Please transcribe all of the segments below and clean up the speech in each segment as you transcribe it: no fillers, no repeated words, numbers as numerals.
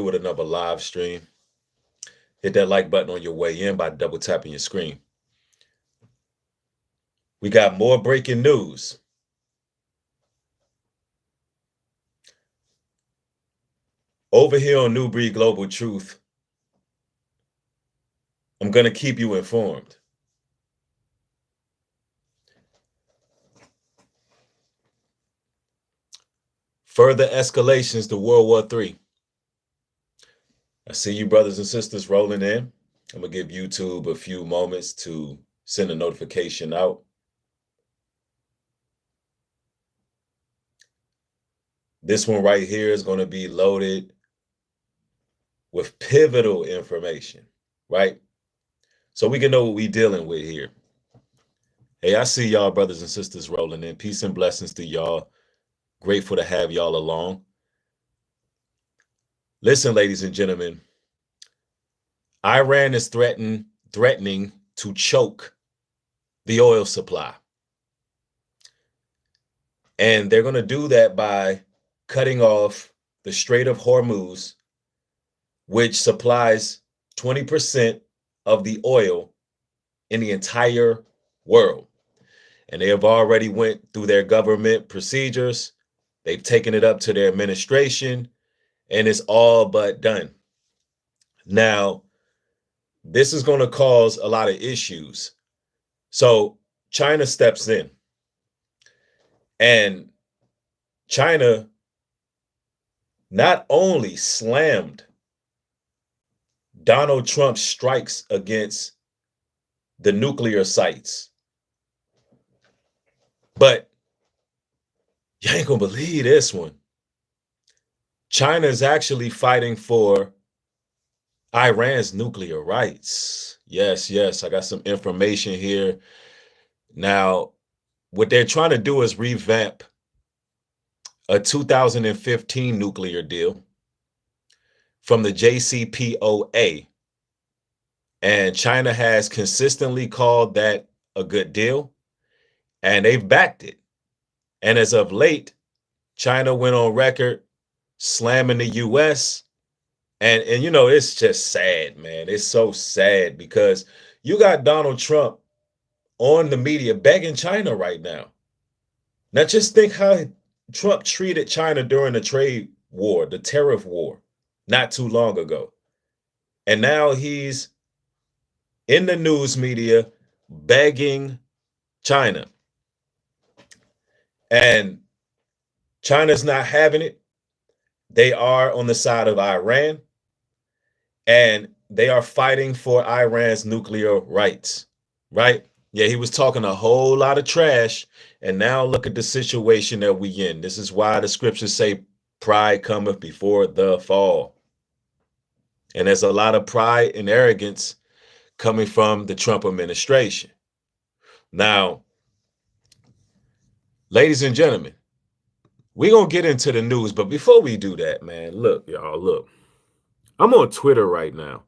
with another live stream. Hit that like button on your way in by double tapping your screen. We got more breaking news. Over here on Nubreed Global Truth, I'm going to keep you informed. Further escalations to World War III. I see you brothers and sisters rolling in. I'm going to give YouTube a few moments to send a notification out. This one right here is going to be loaded with pivotal information, right? So we can know what we're dealing with here. Hey, I see y'all brothers and sisters rolling in. Peace and blessings to y'all. Grateful to have y'all along. Listen, ladies and gentlemen, Iran is threatening to choke the oil supply. And they're going to do that by cutting off the Strait of Hormuz, which supplies 20% of the oil in the entire world. And they have already went through their government procedures. They've taken it up to their administration, and it's all but done. Now, this is going to cause a lot of issues. So China steps in, and China not only slammed Donald Trump's strikes against the nuclear sites, but you ain't gonna believe this one. China is actually fighting for Iran's nuclear rights. Yes, yes, I got some information here. Now, what they're trying to do is revamp a 2015 nuclear deal from the JCPOA. And China has consistently called that a good deal, and they've backed it. And as of late, China went on record slamming the US. And you know, it's just sad, man. It's so sad because you got Donald Trump on the media begging China right now. Now just think how Trump treated China during the trade war, the tariff war, not too long ago. And now he's in the news media begging China. And China's not having it. They are on the side of Iran, and they are fighting for Iran's nuclear rights, right? Yeah, he was talking a whole lot of trash, and now look at the situation that we in. This is why the scriptures say pride cometh before the fall. And there's a lot of pride and arrogance coming from the Trump administration. Now, ladies and gentlemen, we're going to get into the news, but before we do that, man, look, y'all, look. I'm on Twitter right now,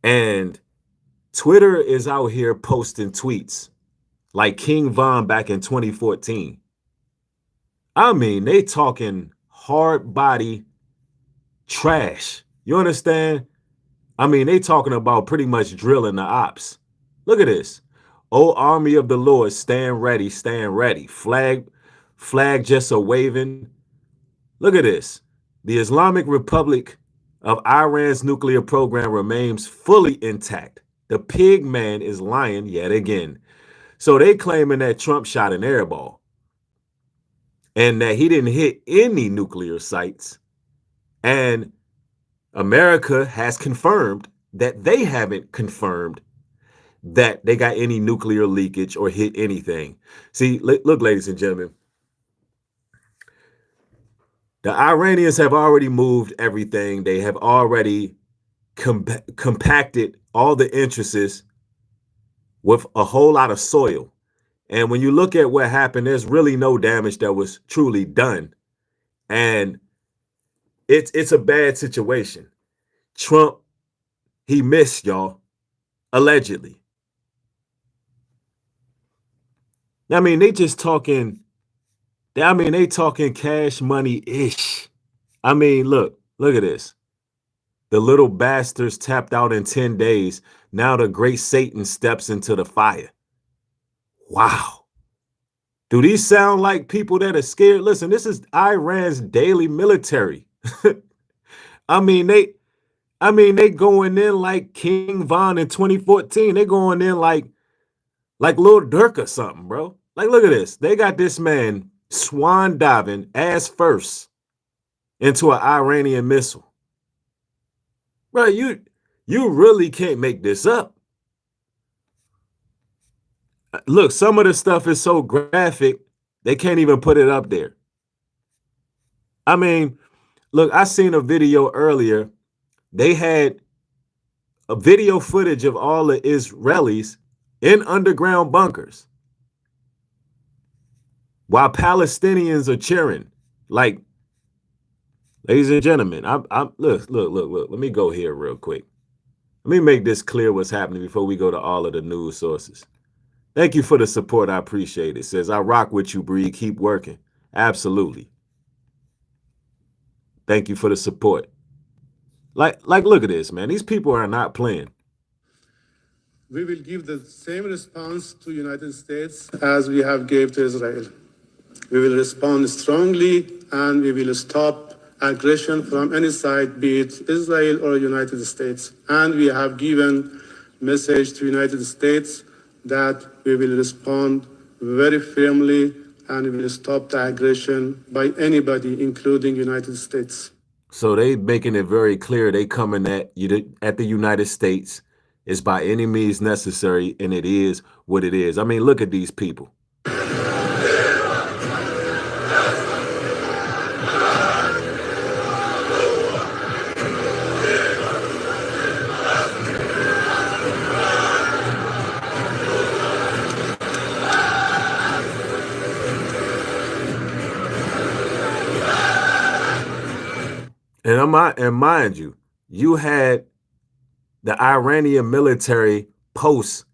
and Twitter is out here posting tweets like King Von back in 2014. I mean, they talking hard body trash. You understand? I mean, they talking about pretty much drilling the ops. Look at this. O army of the Lord, stand ready, stand ready. Flag just a waving. Look at this. The Islamic Republic of Iran's nuclear program remains fully intact. The pig man is lying yet again. So they claiming that Trump shot an airball and that he didn't hit any nuclear sites. And America has confirmed that they haven't confirmed that they got any nuclear leakage or hit anything. See, look, ladies and gentlemen, the Iranians have already moved everything. They have already compacted all the interests with a whole lot of soil. And when you look at what happened, there's really no damage that was truly done. And it's a bad situation. Trump, he missed, y'all, allegedly. I mean, they talking cash money-ish. I mean, look, Look at this. The little bastards tapped out in 10 days. Now the great Satan steps into the fire. Wow. Do these sound like people that are scared? Listen, this is Iran's daily military. I mean, they going in like King Von in 2014. They going in like Lil Durk or something, bro. Like, look at this. They got this man swan diving ass first into an Iranian missile. Bro, you really can't make this up. Look, some of the stuff is so graphic, they can't even put it up there. I mean, look, I seen a video earlier. They had a video footage of all the Israelis in underground bunkers while Palestinians are cheering. Like, ladies and gentlemen, I'm look. Let me go here real quick. Let me make this clear what's happening before we go to all of the news sources. Thank you for the support. I appreciate it. Says, I rock with you, Bree. Keep working. Absolutely. Thank you for the support. Like, look at this, man. These people are not playing. We will give the same response to United States as we have gave to Israel. We will respond strongly and we will stop aggression from any side, be it Israel or United States. And we have given message to United States that we will respond very firmly and we will stop the aggression by anybody, including United States. So they making it very clear they coming at you at the United States is by any means necessary, and it is what it is. I mean, look at these people. And mind you, you had the Iranian military post,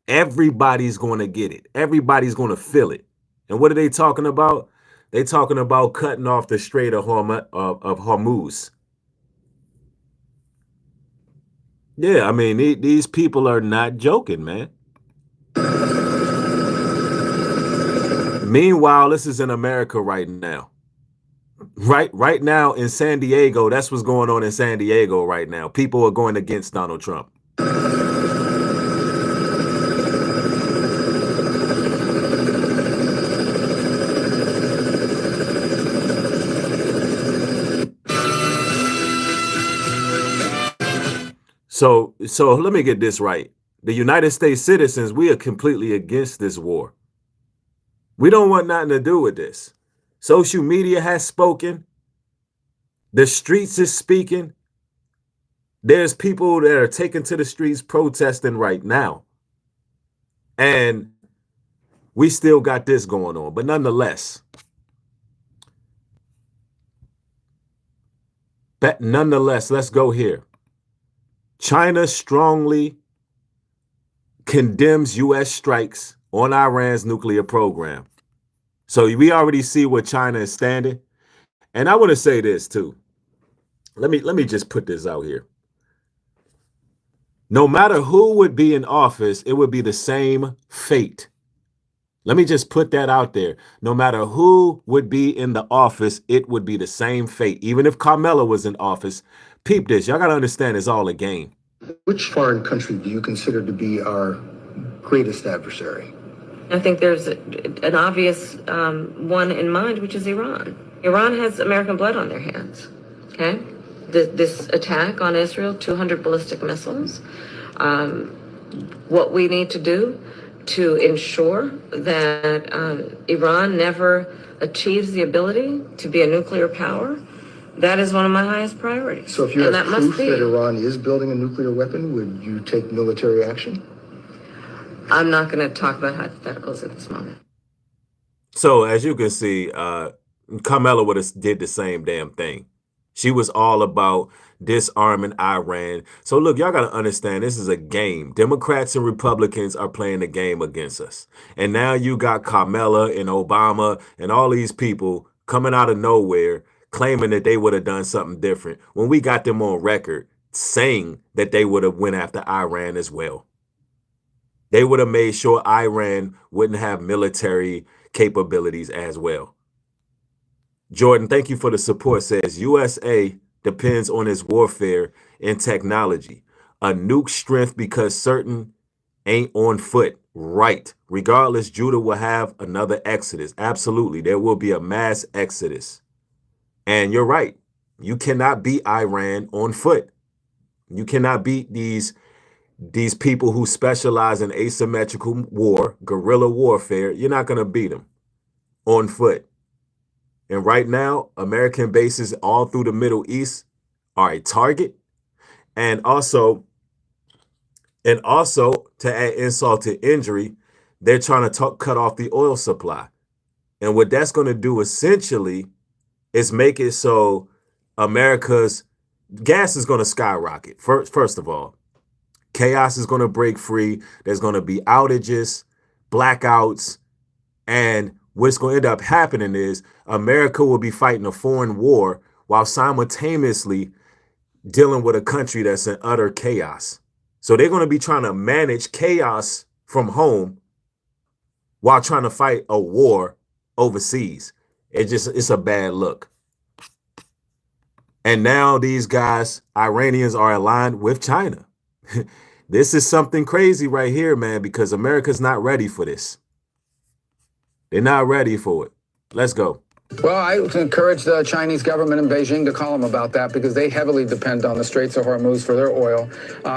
everybody's going to get it. Everybody's going to feel it. And what are they talking about? They talking about cutting off the Strait of Hormuz. Yeah, I mean, these people are not joking, man. Meanwhile, this is in America right now. Right now in San Diego, that's what's going on in San Diego right now. People are going against Donald Trump. So let me get this right. The United States citizens, we are completely against this war. We don't want nothing to do with this. Social media has spoken. The streets is speaking. There's people that are taken to the streets protesting right now. And we still got this going on. But nonetheless, let's go here. China strongly condemns U.S. strikes on Iran's nuclear program. So we already see where China is standing. And I want to say this too. Let me just put this out here. No matter who would be in office, it would be the same fate. Let me just put that out there. No matter who would be in the office, it would be the same fate. Even if Carmela was in office, peep this. Y'all got to understand it's all a game. Which foreign country do you consider to be our greatest adversary? I think there's an obvious one in mind, which is Iran. Iran has American blood on their hands, okay? This attack on Israel, 200 ballistic missiles. What we need to do to ensure that Iran never achieves the ability to be a nuclear power, that is one of my highest priorities. So if you have proof that Iran is building a nuclear weapon, would you take military action? I'm not going to talk about hypotheticals at this moment. So as you can see, Carmela would have did the same damn thing. She was all about disarming Iran. So look, y'all got to understand, this is a game. Democrats and Republicans are playing a game against us. And now you got Carmela and Obama and all these people coming out of nowhere, claiming that they would have done something different when we got them on record saying that they would have went after Iran as well. They would have made sure Iran wouldn't have military capabilities as well. Jordan, thank you for the support. Says USA depends on its warfare and technology. A nuke strength because certain ain't on foot. Right. Regardless, Judah will have another exodus. Absolutely. There will be a mass exodus. And you're right. You cannot beat Iran on foot. You cannot beat these people who specialize in asymmetrical war, guerrilla warfare. You're not going to beat them on foot. And right now, American bases all through the Middle East are a target. And also, to add insult to injury, they're trying to cut off the oil supply. And what that's going to do essentially is make it so America's gas is going to skyrocket. First of all, chaos is going to break free. There's going to be outages, blackouts, and what's going to end up happening is America will be fighting a foreign war while simultaneously dealing with a country that's in utter chaos. So they're going to be trying to manage chaos from home while trying to fight a war overseas. It's a bad look. And now these guys, Iranians, are aligned with China. This is something crazy right here, man, because America's not ready for this. They're not ready for it. Let's go. Well, I would encourage the Chinese government in Beijing to call them about that because they heavily depend on the Straits of Hormuz for their oil.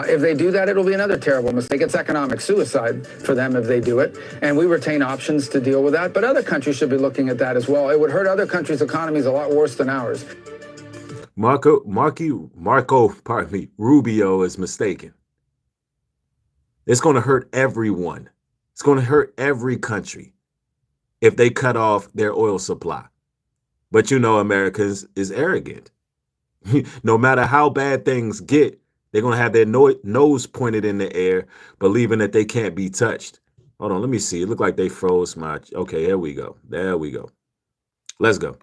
If they do that, it'll be another terrible mistake. It's economic suicide for them if they do it. And we retain options to deal with that. But other countries should be looking at that as well. It would hurt other countries' economies a lot worse than ours. Marco, Rubio is mistaken. It's going to hurt everyone. It's going to hurt every country if they cut off their oil supply. But you know, America is arrogant. No matter how bad things get, they're going to have their nose pointed in the air, believing that they can't be touched. Hold on, let me see. It looked like they froze my... Okay, here we go. There we go. Let's go.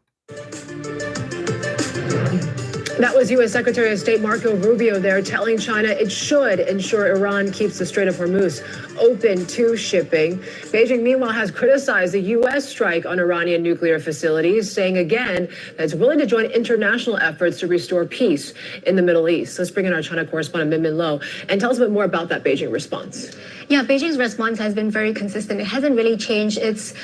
That was U.S. Secretary of State Marco Rubio there telling China it should ensure Iran keeps the Strait of Hormuz open to shipping. Beijing, meanwhile, has criticized the U.S. strike on Iranian nuclear facilities, saying again that it's willing to join international efforts to restore peace in the Middle East. Let's bring in our China correspondent, Min Min Lo, and tell us a bit more about that Beijing response. Yeah, Beijing's response has been very consistent. It hasn't really changed. It's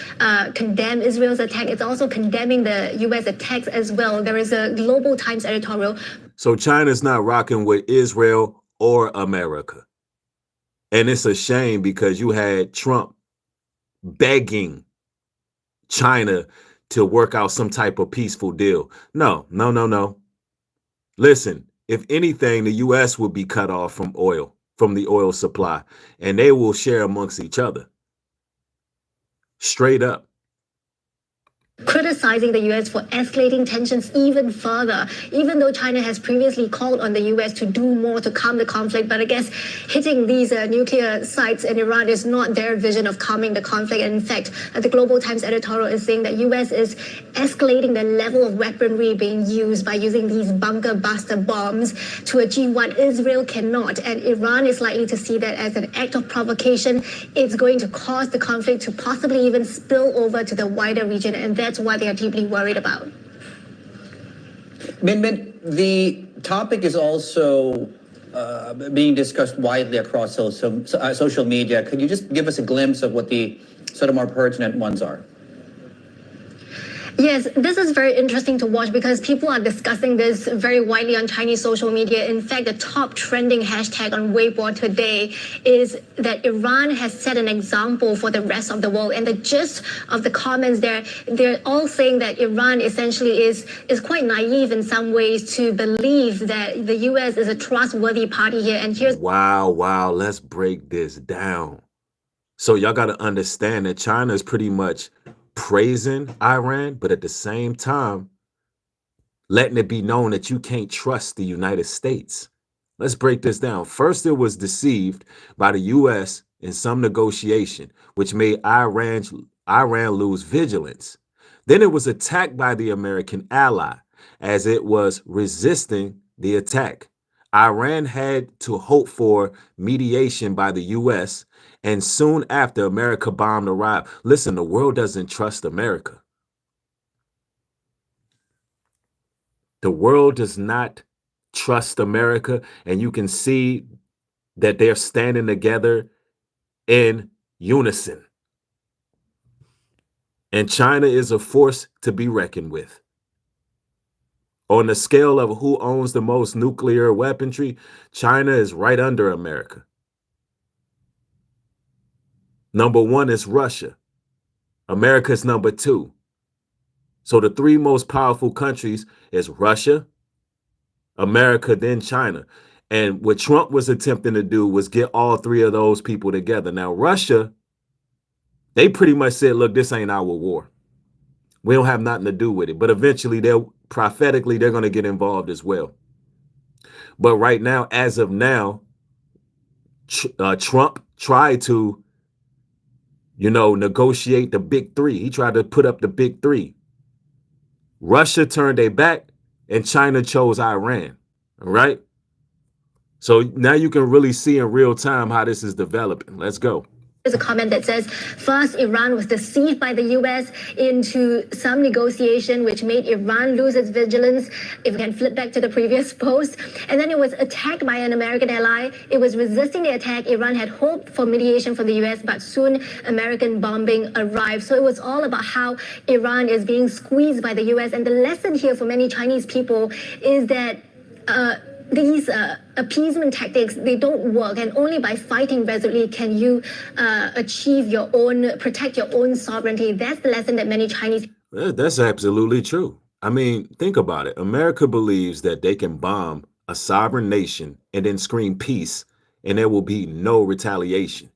condemned Israel's attack. It's also condemning the U.S. attacks as well. There is a Global Times editorial. So China's not rocking with Israel or America. And it's a shame because you had Trump begging China to work out some type of peaceful deal. No. Listen, if anything, the U.S. would be cut off from the oil supply, and they will share amongst each other. Straight up. Criticizing the U.S. for escalating tensions even further, even though China has previously called on the U.S. to do more to calm the conflict. But I guess hitting these nuclear sites in Iran is not their vision of calming the conflict. And in fact, the Global Times editorial is saying that U.S. is escalating the level of weaponry being used by using these bunker buster bombs to achieve what Israel cannot. And Iran is likely to see that as an act of provocation. It's going to cause the conflict to possibly even spill over to the wider region. And that's what they are deeply worried about. Min, the topic is also being discussed widely across social media. Could you just give us a glimpse of what the sort of more pertinent ones are? Yes, this is very interesting to watch because people are discussing this very widely on Chinese social media. In fact, the top trending hashtag on Weibo today is that Iran has set an example for the rest of the world. And the gist of the comments there, they're all saying that Iran essentially is quite naive in some ways to believe that the U.S. is a trustworthy party here. And here's... Wow. Let's break this down. So y'all got to understand that China is pretty much praising Iran, but at the same time, letting it be known that you can't trust the United States. Let's break this down. First, it was deceived by the U.S. in some negotiation, which made Iran lose vigilance. Then it was attacked by the American ally. as it was resisting the attack. Iran had to hope for mediation by the U.S., and soon after, America bombed arrived. Listen, the world doesn't trust America. The world does not trust America, and you can see that they're standing together in unison. And China is a force to be reckoned with. On the scale of who owns the most nuclear weaponry, China is right under America. Number one is Russia. America's number two. So the three most powerful countries is Russia, America, then China. And what Trump was attempting to do was get all three of those people together. Now, Russia, they pretty much said, look, this ain't our war. We don't have nothing to do with it. But eventually, they're going to get involved as well. But right now, as of now, Trump tried to, negotiate the big three. He tried to put up the big three. Russia turned their back and China chose Iran. All right. So now you can really see in real time how this is developing. Let's go. There's a comment that says, first, Iran was deceived by the U.S. into some negotiation, which made Iran lose its vigilance. If we can flip back to the previous post. And then it was attacked by an American ally. It was resisting the attack. Iran had hoped for mediation from the U.S., but soon American bombing arrived. So it was all about how Iran is being squeezed by the U.S. And the lesson here for many Chinese people is that these appeasement tactics, they don't work, and only by fighting resolutely can you protect your own sovereignty. That's the lesson that many Chinese. That's absolutely true. I mean, think about it. America believes that they can bomb a sovereign nation and then scream peace, and there will be no retaliation.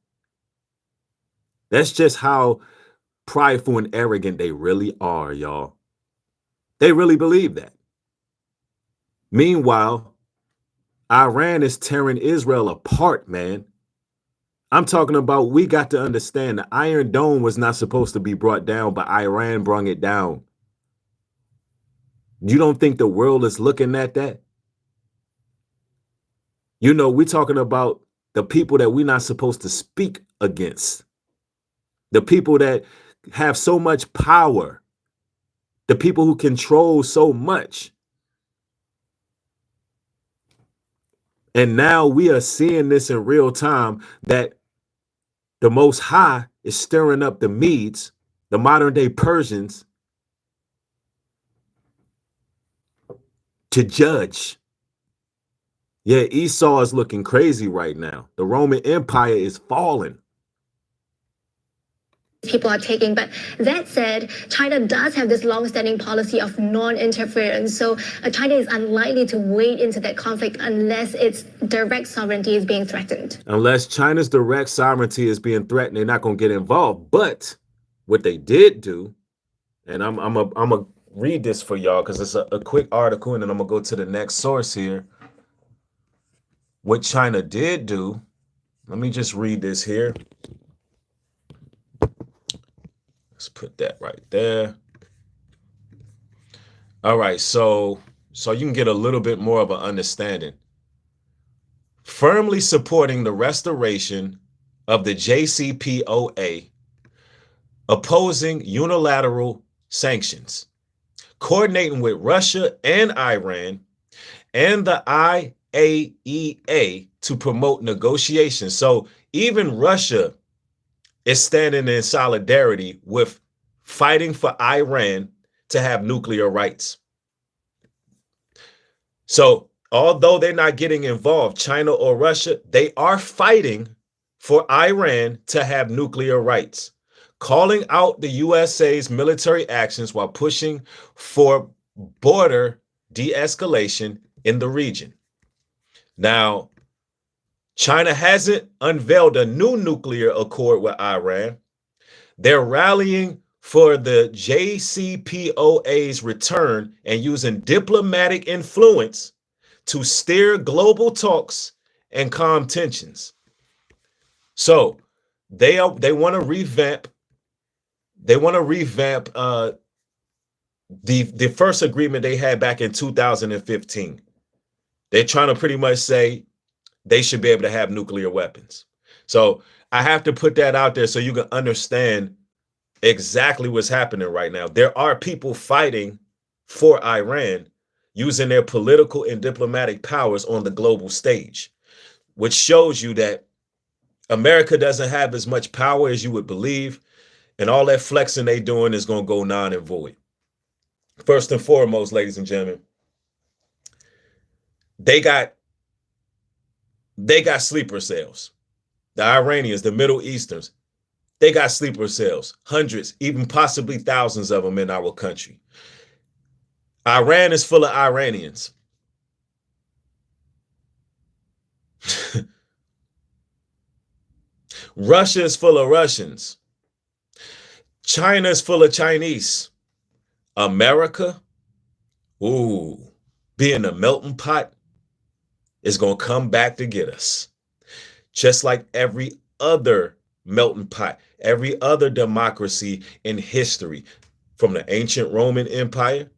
That's just how prideful and arrogant they really are, y'all. They really believe that. Meanwhile, Iran is tearing Israel apart, man. I'm talking about, we got to understand the Iron Dome was not supposed to be brought down, but Iran brought it down. You don't think the world is looking at that? We're talking about the people that we're not supposed to speak against. The people that have so much power. The people who control so much. And now we are seeing this in real time, that the Most High is stirring up the Medes, the modern day Persians, to judge. Yeah, Esau is looking crazy right now. The Roman Empire is falling. People are taking. But that said, China does have this long-standing policy of non-interference. So China is unlikely to wade into that conflict unless its direct sovereignty is being threatened. Unless China's direct sovereignty is being threatened, they're not going to get involved. But what they did do, and I'm gonna read this for y'all because it's a quick article, and then I'm gonna go to the next source here. What China did do, let me just read this here. Let's put that right there. All right, so you can get a little bit more of an understanding. Firmly supporting the restoration of the JCPOA, opposing unilateral sanctions, coordinating with Russia and Iran and the IAEA to promote negotiations. So even Russia is standing in solidarity with fighting for Iran to have nuclear rights. So although they're not getting involved, China or Russia, they are fighting for Iran to have nuclear rights, calling out the USA's military actions while pushing for border de-escalation in the region. Now, China hasn't unveiled a new nuclear accord with Iran. They're rallying for the JCPOA's return and using diplomatic influence to steer global talks and calm tensions. So they want to revamp the first agreement they had back in 2015. They're trying to pretty much say they should be able to have nuclear weapons. So I have to put that out there so you can understand exactly what's happening right now. There are people fighting for Iran using their political and diplomatic powers on the global stage, which shows you that America doesn't have as much power as you would believe, and all that flexing they doing is going to go non and void. First and foremost, ladies and gentlemen, they got sleeper cells. The Iranians, the Middle Easterns, they got sleeper cells, hundreds, even possibly thousands of them in our country. Iran is full of Iranians. Russia is full of Russians. China is full of Chinese. America, being a melting pot, is going to come back to get us. Just like every other melting pot, every other democracy in history, from the ancient Roman Empire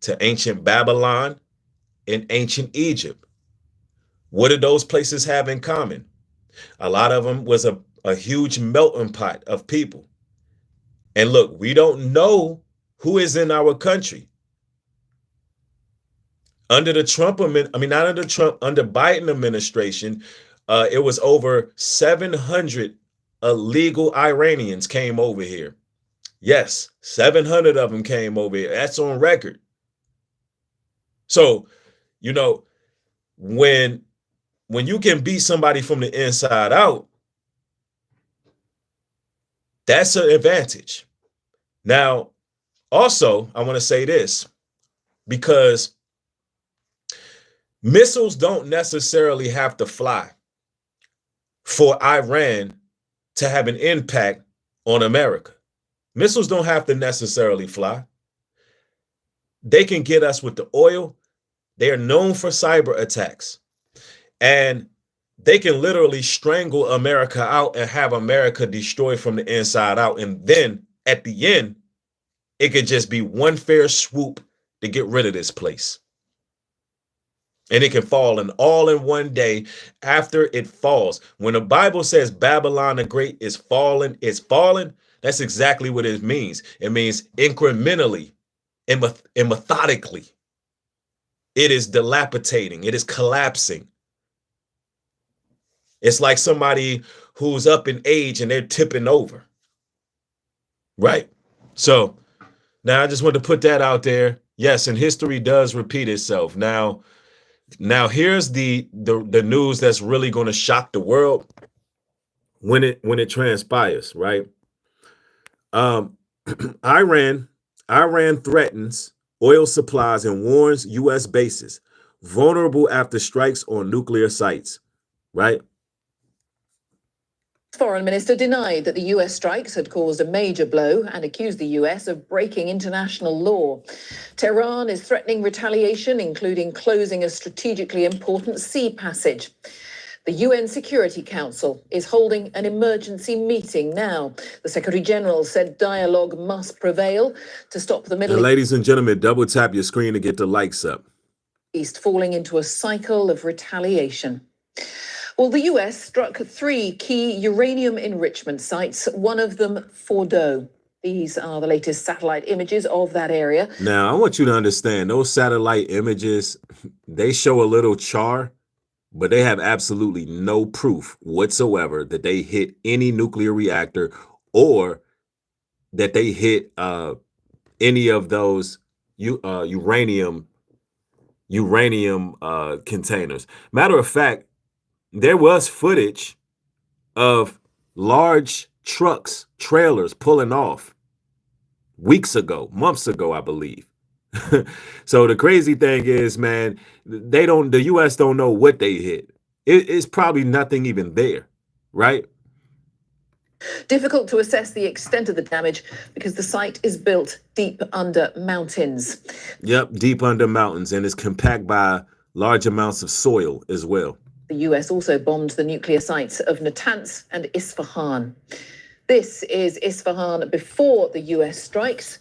to ancient Babylon and ancient Egypt. What did those places have in common? A lot of them was a huge melting pot of people. And look, we don't know who is in our country. Under the Trump, not under Trump, under Biden administration, it was over 700 illegal Iranians came over here. Yes, 700 of them came over here. That's on record. So, when you can beat somebody from the inside out, that's an advantage. Now, also, I want to say this, because missiles don't necessarily have to fly for Iran to have an impact on America. Missiles don't have to necessarily fly. They can get us with the oil. They are known for cyber attacks. And they can literally strangle America out and have America destroyed from the inside out. And then at the end, it could just be one fair swoop to get rid of this place. And it can fall all in one day after it falls. When the Bible says Babylon the Great is fallen, it's fallen, that's exactly what it means. It means incrementally and methodically. It is dilapidating. It is collapsing. It's like somebody who's up in age and they're tipping over. Right. So now I just want to put that out there. Yes, and history does repeat itself. Now here's the news that's really going to shock the world when it transpires, right? Iran threatens oil supplies and warns U.S. bases vulnerable after strikes on nuclear sites, right? Foreign Minister denied that the US strikes had caused a major blow and accused the US of breaking international law. Tehran is threatening retaliation, including closing a strategically important sea passage. The UN Security Council is holding an emergency meeting now. The Secretary General said dialogue must prevail to stop the Middle Ladies and gentlemen, double tap your screen to get the likes up. East falling into a cycle of retaliation. Well, the US struck 3 key uranium enrichment sites, one of them Fordo. These are the latest satellite images of that area. Now, I want you to understand, those satellite images, they show a little char, but they have absolutely no proof whatsoever that they hit any nuclear reactor or that they hit any of those uranium containers. Matter of fact, there was footage of large trucks, trailers pulling off weeks ago, months ago, I believe. So the crazy thing is, man, the US don't know what they hit. It's probably nothing even there, right? Difficult to assess the extent of the damage because the site is built deep under mountains. Yep, deep under mountains, and it's compact by large amounts of soil as well. The US also bombed the nuclear sites of Natanz and Isfahan. This is Isfahan before the US strikes.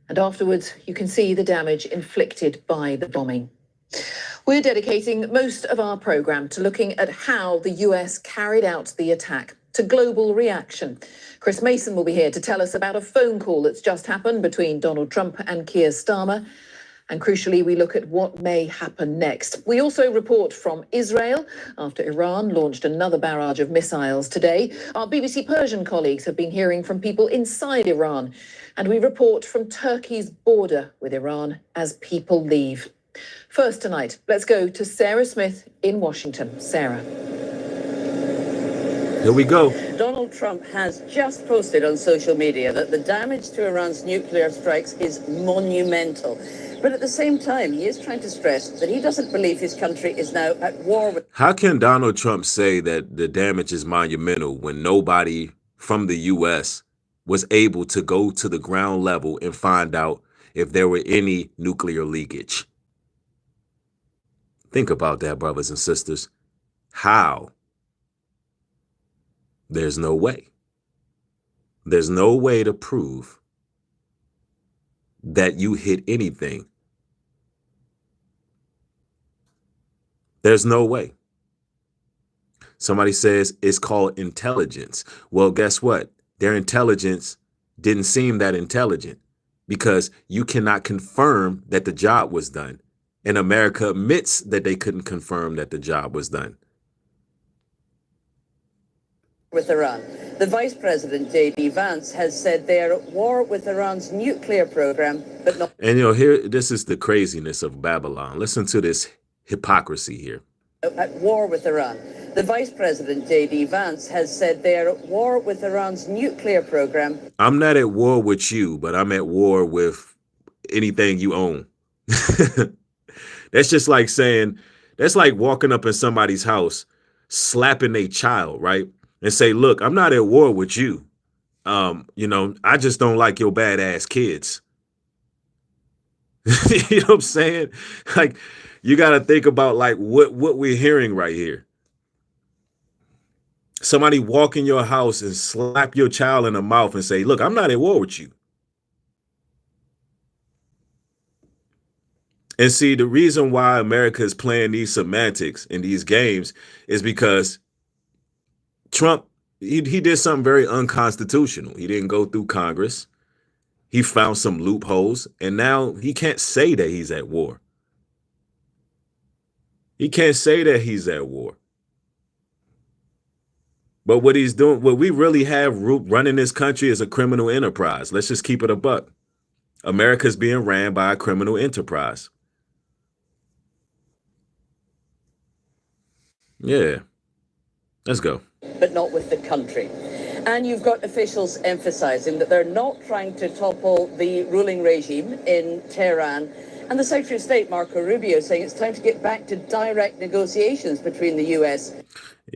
And afterwards, you can see the damage inflicted by the bombing. We're dedicating most of our programme to looking at how the US carried out the attack, to global reaction. Chris Mason will be here to tell us about a phone call that's just happened between Donald Trump and Keir Starmer. And crucially, we look at what may happen next. We also report from Israel after Iran launched another barrage of missiles today. Our BBC Persian colleagues have been hearing from people inside Iran. And we report from Turkey's border with Iran as people leave. First tonight, let's go to Sarah Smith in Washington. Sarah. Here we go. Donald Trump has just posted on social media that the damage to Iran's nuclear strikes is monumental. But at the same time, he is trying to stress that he doesn't believe his country is now at war with... How can Donald Trump say that the damage is monumental when nobody from the U.S. was able to go to the ground level and find out if there were any nuclear leakage? Think about that, brothers and sisters. How? There's no way. There's no way to prove that you hit anything. There's no way. Somebody says it's called intelligence. Well, guess what? Their intelligence didn't seem that intelligent because you cannot confirm that the job was done. And America admits that they couldn't confirm that the job was done. With Iran. The Vice President, J.D. Vance, has said they are at war with Iran's nuclear program, but not... And, you know, here, this is the craziness of Babylon. Listen to this hypocrisy here. At war with Iran. The Vice President, J.D. Vance, has said they are at war with Iran's nuclear program. I'm not at war with you, but I'm at war with anything you own. That's just like saying, that's like walking up in somebody's house, slapping a child, right? And say, look, I'm not at war with you. You know, I just don't like your badass kids. You know what I'm saying? Like, you got to think about like what we're hearing right here. Somebody walk in your house and slap your child in the mouth and say, look, I'm not at war with you. And see, the reason why America is playing these semantics in these games is because Trump, he did something very unconstitutional. He didn't go through Congress. He found some loopholes, and now he can't say that he's at war. He can't say that he's at war. But what he's doing, what we really have running this country is a criminal enterprise. Let's just keep it a buck. America's being ran by a criminal enterprise. Yeah. Let's go. But not with the country. And you've got officials emphasizing that they're not trying to topple the ruling regime in Tehran. And the Secretary of State, Marco Rubio, saying it's time to get back to direct negotiations between the U.S.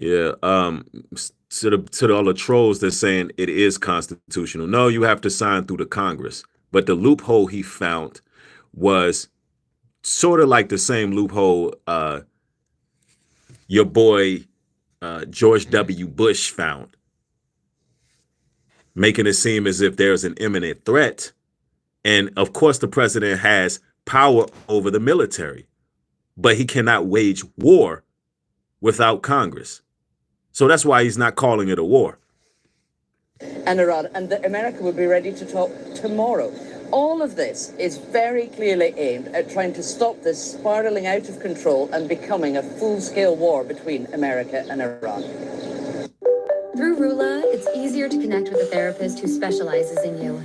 Yeah. To all the trolls that's saying it is constitutional. No, you have to sign through the Congress. But the loophole he found was sort of like the same loophole your boy George W. Bush found, making it seem as if there's an imminent threat. And of course, the president has power over the military, but he cannot wage war without Congress. So that's why he's not calling it a war. And Iran, and that America will be ready to talk tomorrow. All of this is very clearly aimed at trying to stop this spiraling out of control and becoming a full-scale war between America and Iran. Through Rula, it's easier to connect with a therapist who specializes in you.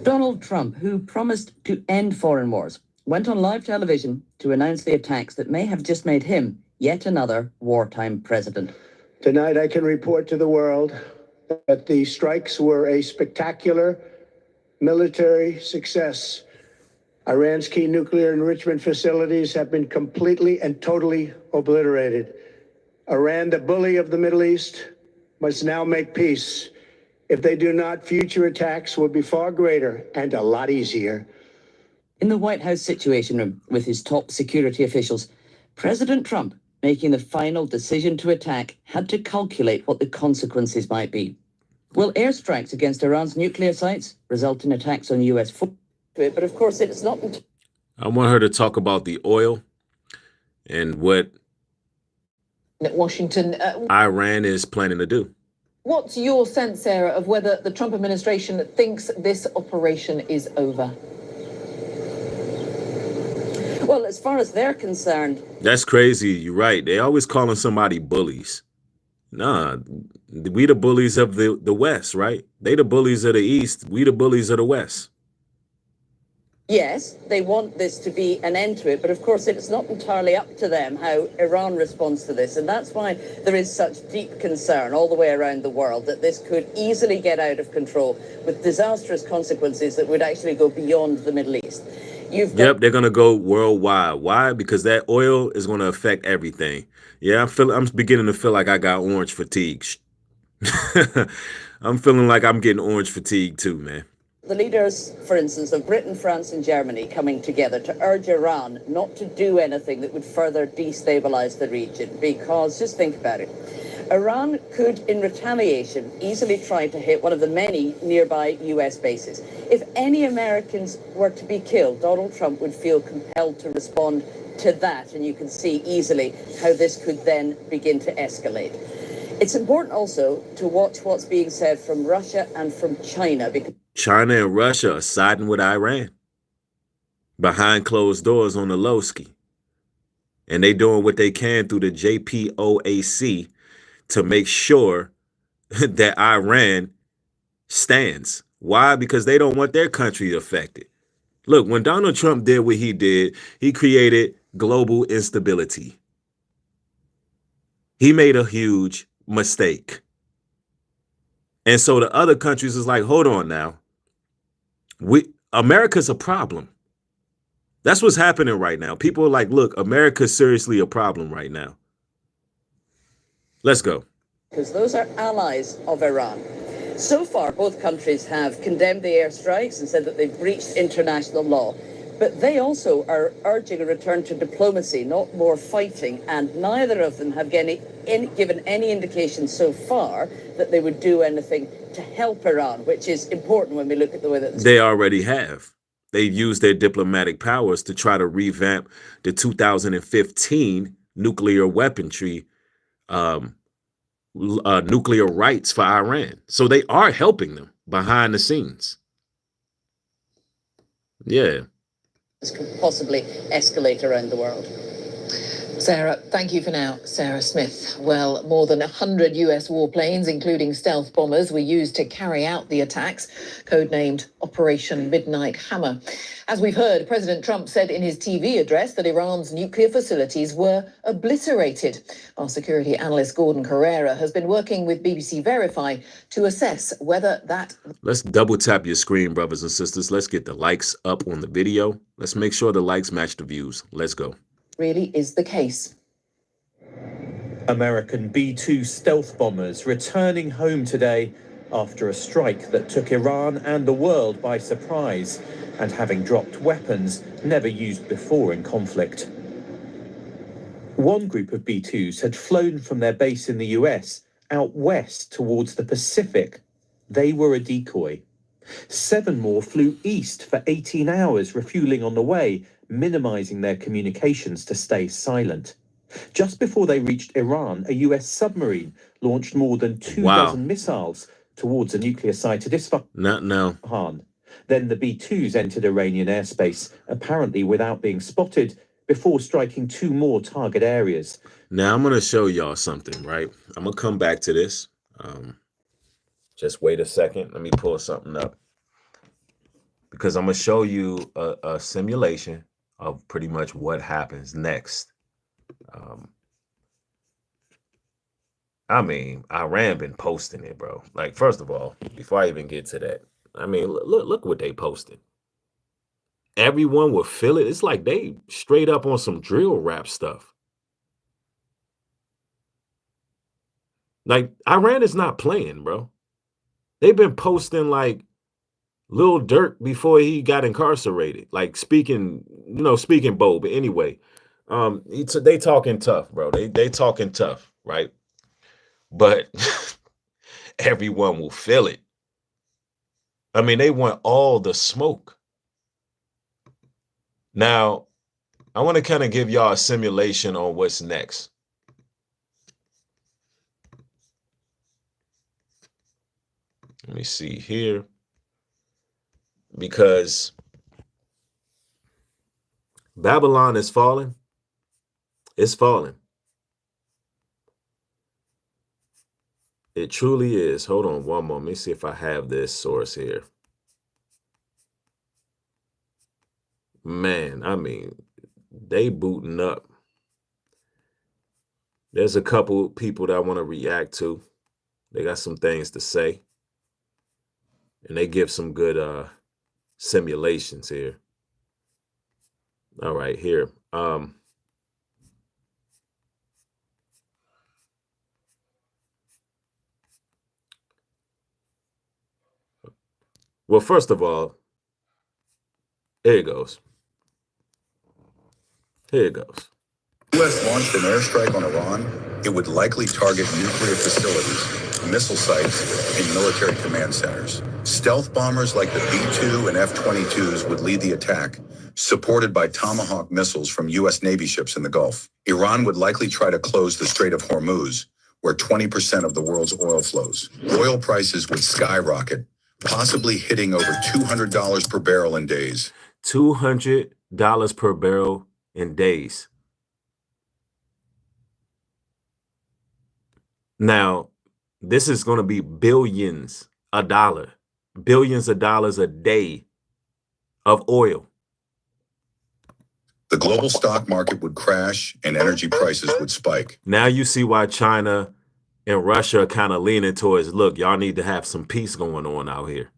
Donald Trump, who promised to end foreign wars, went on live television to announce the attacks that may have just made him yet another wartime president. Tonight, I can report to the world that the strikes were a spectacular military success. Iran's key nuclear enrichment facilities have been completely and totally obliterated. Iran, the bully of the Middle East, must now make peace. If they do not, future attacks will be far greater and a lot easier. In the White House Situation Room with his top security officials, President Trump, making the final decision to attack, had to calculate what the consequences might be. Will airstrikes against Iran's nuclear sites result in attacks on U.S. forces? But of course, it's not. I want her to talk about the oil and what Washington. Iran is planning to do. What's your sense, Sarah, of whether the Trump administration thinks this operation is over? Well, as far as they're concerned, that's crazy. You're right. They always calling somebody bullies. Nah, we the bullies of the West, right? They the bullies of the East. We the bullies of the West. yes, they want this to be an end to it, but of course it's not entirely up to them how Iran responds to this. And that's why there is such deep concern all the way around the world that this could easily get out of control with disastrous consequences that would actually go beyond the Middle East. Yep, they're gonna go worldwide. Why? Because that oil is gonna affect everything. Yeah, I'm beginning to feel like I got orange fatigue. I'm feeling like I'm getting orange fatigue too, man. The leaders, for instance, of Britain, France and Germany coming together to urge Iran not to do anything that would further destabilize the region, because just think about it. Iran could, in retaliation, easily try to hit one of the many nearby U.S. bases. If any Americans were to be killed, Donald Trump would feel compelled to respond to that, and you can see easily how this could then begin to escalate. It's important also to watch what's being said from Russia and from China, because China and Russia are siding with Iran behind closed doors on the low-ski. And they doing what they can through the JPOAC to make sure that Iran stands. Why? Because they don't want their country affected. Look, when Donald Trump did what he did, he created global instability. He made a huge mistake. And so the other countries is like, hold on now. America's a problem. That's what's happening right now. People are like, look, America's seriously a problem right now. Let's go. Because those are allies of Iran. So far, both countries have condemned the airstrikes and said that they've breached international law. But they also are urging a return to diplomacy, not more fighting. And neither of them have given any indication so far that they would do anything to help Iran, which is important when we look at the way that they already have. They've used their diplomatic powers to try to revamp the 2015 nuclear weaponry, nuclear rights for Iran. So they are helping them behind the scenes. Yeah. This could possibly escalate around the world. Sarah, thank you for now. Sarah Smith. Well, more than 100 US warplanes, including stealth bombers, were used to carry out the attacks, codenamed Operation Midnight Hammer. As we've heard, President Trump said in his TV address that Iran's nuclear facilities were obliterated. Our security analyst Gordon Carrera has been working with BBC Verify to assess whether that... Let's double tap your screen, brothers and sisters. Let's get the likes up on the video. Let's make sure the likes match the views. Let's go. Really is the case. American B-2 stealth bombers returning home today after a strike that took Iran and the world by surprise, and having dropped weapons never used before in conflict. One group of B-2s had flown from their base in the US out west towards the Pacific. They were a decoy. 7 more flew east for 18 hours, refueling on the way, minimizing their communications to stay silent. Just before they reached Iran, a US submarine launched more than 24 missiles towards a nuclear site at Isfahan. Then the B-2s entered Iranian airspace, apparently without being spotted, before striking 2 more target areas. Now I'm going to show y'all something, right? I'm going to come back to this. Just wait a second. Let me pull something up. Because I'm going to show you a simulation of pretty much what happens next. I mean, Iran been posting it, bro. Like, first of all, before I even get to that, I mean, look what they posted. Everyone will feel it. It's like they straight up on some drill rap stuff. Like, Iran is not playing, bro. They've been posting like Lil Durk before he got incarcerated, like speaking bold. But anyway, they talking tough, bro. They talking tough, right? But everyone will feel it. I mean, they want all the smoke. Now, I want to kind of give y'all a simulation on what's next. Let me see here. Because Babylon is falling. It's falling. It truly is. Hold on one moment. Let me see if I have this source here. Man, I mean, they booting up. There's a couple people that I want to react to. They got some things to say. And they give some good simulations here. All right, here. Well, first of all, here it goes. Here it goes. U.S. launched an airstrike on Iran, it would likely target nuclear facilities, missile sites, and military command centers. Stealth bombers like the B-2 and F-22s would lead the attack, supported by Tomahawk missiles from U.S. Navy ships in the Gulf. Iran would likely try to close the Strait of Hormuz, where 20% of the world's oil flows. Oil prices would skyrocket, possibly hitting over $200 per barrel in days. $200 per barrel in days. Now, this is going to be billions of dollars a day of oil. The global stock market would crash and energy prices would spike. Now you see why China and Russia are kind of leaning towards, look, y'all need to have some peace going on out here.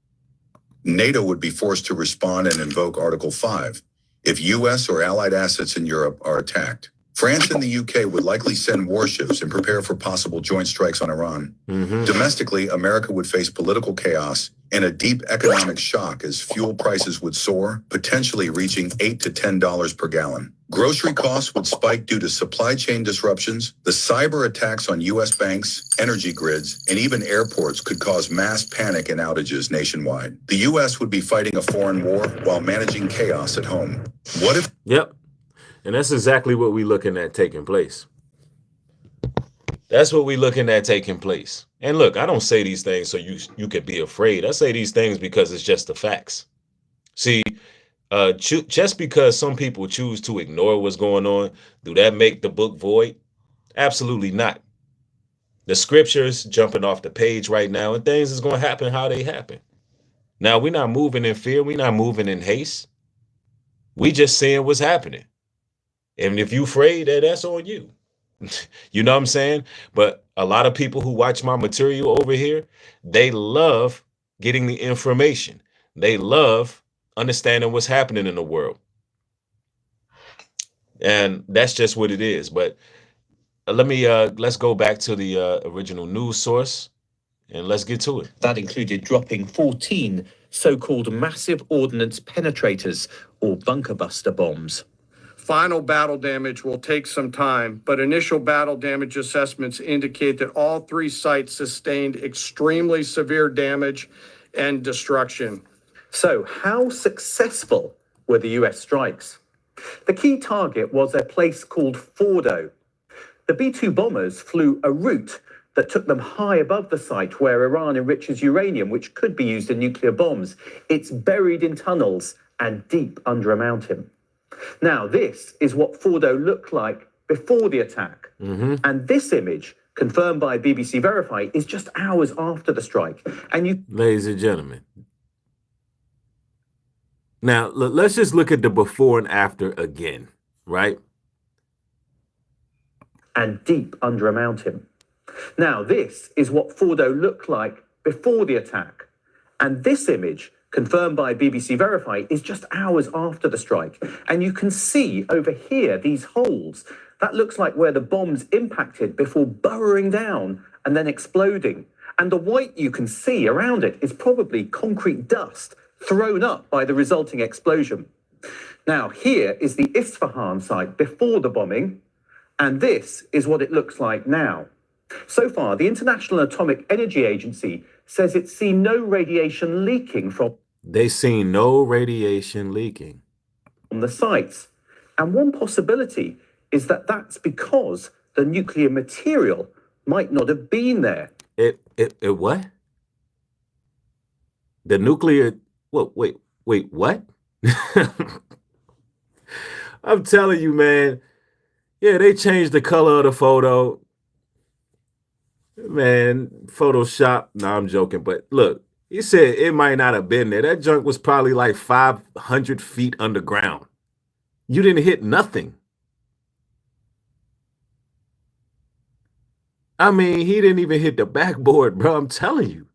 NATO would be forced to respond and invoke Article 5 if U.S. or allied assets in Europe are attacked. France and the U.K. would likely send warships and prepare for possible joint strikes on Iran. Domestically, America would face political chaos and a deep economic shock as fuel prices would soar, potentially reaching $8 to $10 per gallon. Grocery costs would spike due to supply chain disruptions. The cyber attacks on U.S. banks, energy grids, and even airports could cause mass panic and outages nationwide. The U.S. would be fighting a foreign war while managing chaos at home. What if... Yep. And that's exactly what we're looking at taking place. That's what we're looking at taking place. And look, I don't say these things so you could be afraid. I say these things because it's just the facts. See, just because some people choose to ignore what's going on, do that make the book void? Absolutely not. The scriptures jumping off the page right now, and things is going to happen how they happen. Now, we're not moving in fear. We're not moving in haste. We just seeing what's happening. And if you afraid, that's on you. You know what I'm saying? But a lot of people who watch my material over here, they love getting the information. They love understanding what's happening in the world. And that's just what it is. But let's go back to the original news source and let's get to it. That included dropping 14 so-called massive ordnance penetrators or bunker buster bombs. Final battle damage will take some time, but initial battle damage assessments indicate that all three sites sustained extremely severe damage and destruction. So how successful were the US strikes? The key target was a place called Fordo. The B-2 bombers flew a route that took them high above the site where Iran enriches uranium, which could be used in nuclear bombs. It's buried in tunnels and deep under a mountain. Now, this is what Fordo looked like before the attack. And this image, confirmed by BBC Verify, is just hours after the strike. And ladies and gentlemen, now let's just look at the before and after again, right? And deep under a mountain. Now, this is what Fordo looked like before the attack. And this image, confirmed by BBC Verify, is just hours after the strike. And you can see over here, these holes. That looks like where the bombs impacted before burrowing down and then exploding. And the white you can see around it is probably concrete dust thrown up by the resulting explosion. Now, here is the Isfahan site before the bombing. And this is what it looks like now. So far, the International Atomic Energy Agency says it's seen no radiation leaking from They seen no radiation leaking. the sites. And one possibility is that that's because the nuclear material might not have been there. It what? The nuclear, wait, what? I'm telling you, man. Yeah, they changed the color of the photo. Man, Photoshop. No, I'm joking. But look, he said it might not have been there. That junk was probably like 500 feet underground. You didn't hit nothing. I mean, he didn't even hit the backboard, bro. I'm telling you.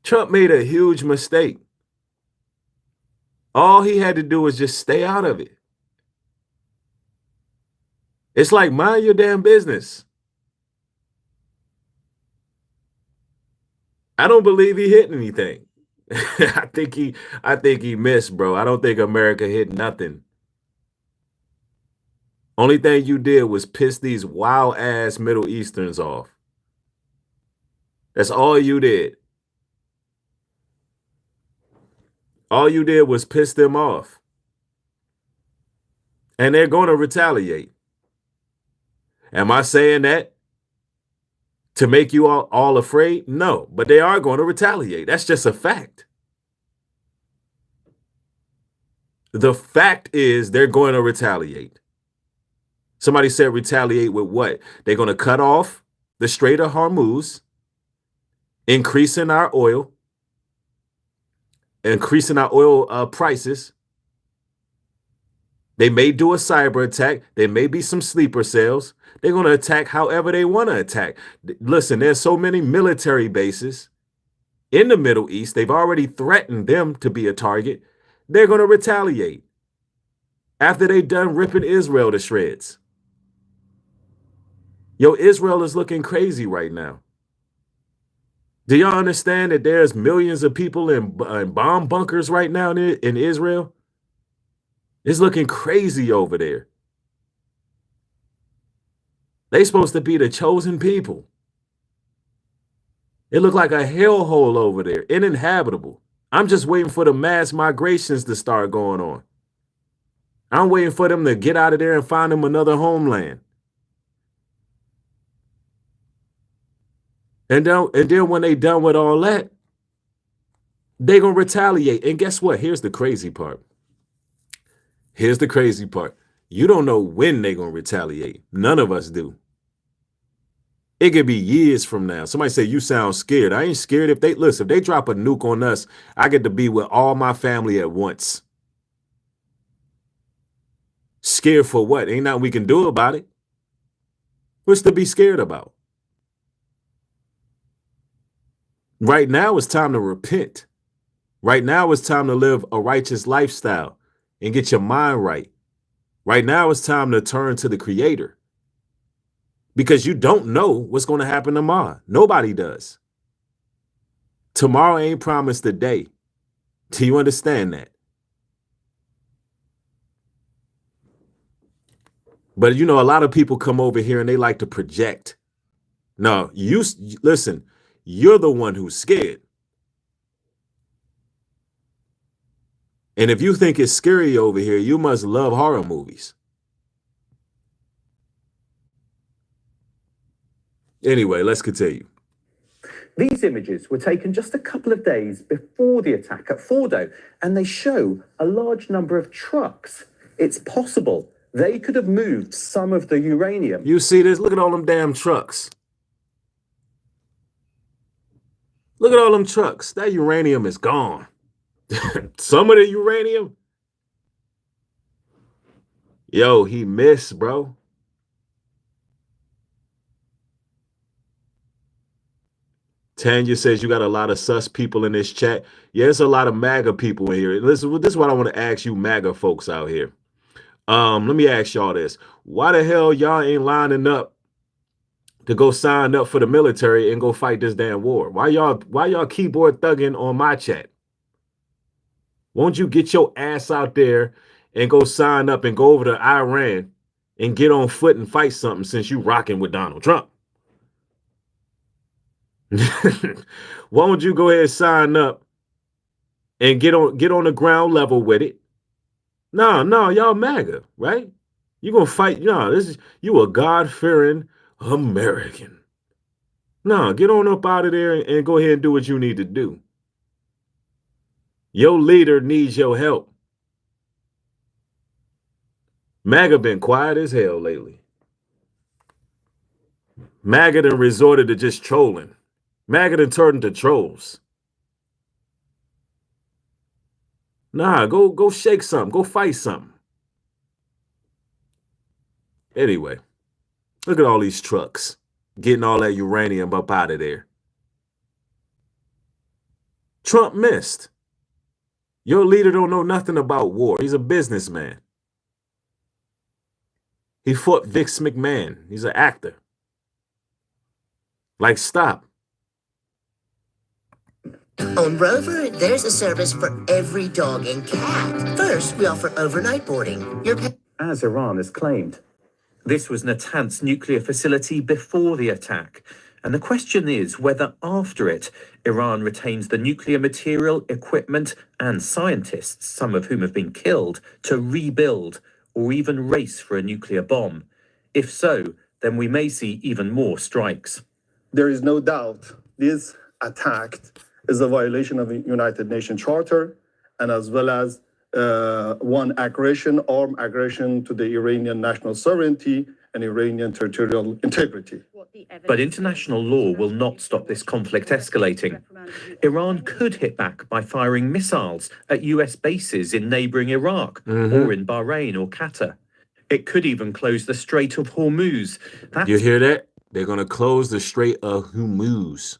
Trump made a huge mistake. All he had to do was just stay out of it. It's like, mind your damn business. I don't believe he hit anything. I think he missed, bro. I don't think America hit nothing. Only thing you did was piss these wild ass Middle Easterns off. That's all you did. All you did was piss them off. And they're going to retaliate. Am I saying that to make you all afraid? No, but they are going to retaliate. That's just a fact. The fact is they're going to retaliate. Somebody said retaliate with what? They're going to cut off the Strait of Hormuz, increasing our oil prices. They may do a cyber attack. There may be some sleeper cells. They're going to attack however they want to attack. Listen, there's so many military bases in the Middle East. They've already threatened them to be a target. They're going to retaliate after they've done ripping Israel to shreds. Yo, Israel is looking crazy right now. Do y'all understand that there's millions of people in bomb bunkers right now in Israel? It's looking crazy over there. They supposed to be the chosen people. It looked like a hellhole over there, uninhabitable. I'm just waiting for the mass migrations to start going on. I'm waiting for them to get out of there and find them another homeland. And then when they done with all that, they gonna retaliate. And guess what? Here's the crazy part. Here's the crazy part. You don't know when they gonna retaliate. None of us do. It could be years from now. Somebody say you sound scared. I ain't scared. If they drop a nuke on us, I get to be with all my family at once. Scared for what? Ain't nothing we can do about it. What's to be scared about? Right now it's time to repent. Right now it's time to live a righteous lifestyle and get your mind right. Right now it's time to turn to the Creator. Because you don't know what's going to happen tomorrow. Nobody does. Tomorrow ain't promised today. Do you understand that? But you know, a lot of people come over here and they like to project. No, listen, you're the one who's scared. And if you think it's scary over here, you must love horror movies. Anyway, let's continue. These images were taken just a couple of days before the attack at Fordo, and they show a large number of trucks. It's possible they could have moved some of the uranium. You see this? Look at all them damn trucks. Look at all them trucks. That uranium is gone. Some of the uranium. Yo, he missed, bro. Tanya says you got a lot of sus people in this chat. Yeah, there's a lot of MAGA people in here. This is what I want to ask you MAGA folks out here. Let me ask y'all this. Why the hell y'all ain't lining up to go sign up for the military and go fight this damn war? Why y'all keyboard thugging on my chat? Won't you get your ass out there and go sign up and go over to Iran and get on foot and fight something since you rocking with Donald Trump? Why don't you go ahead and sign up and get on the ground level with it? No, y'all MAGA, right? You gonna fight? No, you a God-fearing American. No, get on up out of there and go ahead and do what you need to do. Your leader needs your help. MAGA been quiet as hell lately. MAGA done resorted to just trolling. MAGA done turned into trolls. Nah, go shake something. Go fight something. Anyway, look at all these trucks getting all that uranium up out of there. Trump missed. Your leader don't know nothing about war. He's a businessman. He fought Vince McMahon. He's an actor. Like, stop. On Rover, there's a service for every dog and cat. First, we offer overnight boarding. As Iran has claimed. This was Natanz nuclear facility before the attack. And the question is whether after it, Iran retains the nuclear material, equipment, and scientists, some of whom have been killed, to rebuild or even race for a nuclear bomb. If so, then we may see even more strikes. There is no doubt this attack is a violation of the United Nations Charter and as well as armed aggression to the Iranian national sovereignty and Iranian territorial integrity. But international law will not stop this conflict escalating. Iran could hit back by firing missiles at US bases in neighboring Iraq or in Bahrain or Qatar. It could even close the Strait of Hormuz. You hear that? They're going to close the Strait of Hormuz.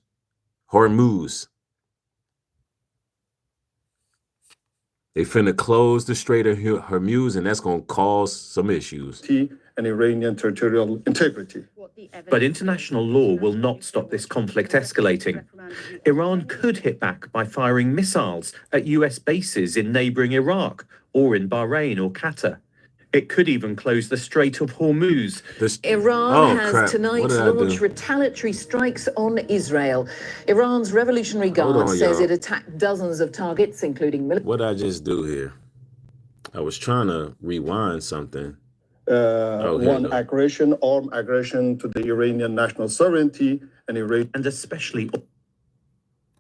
They finna close the Strait of Hormuz, and that's going to cause some issues. And Iranian territorial integrity. But international law will not stop this conflict escalating. Iran could hit back by firing missiles at US bases in neighboring Iraq or in Bahrain or Qatar. It could even close the Strait of Hormuz. Iran has tonight launched retaliatory strikes on Israel. Iran's Revolutionary Guard says it attacked dozens of targets, including military. What did I just do here? I was trying to rewind something. Armed aggression to the Iranian national sovereignty and especially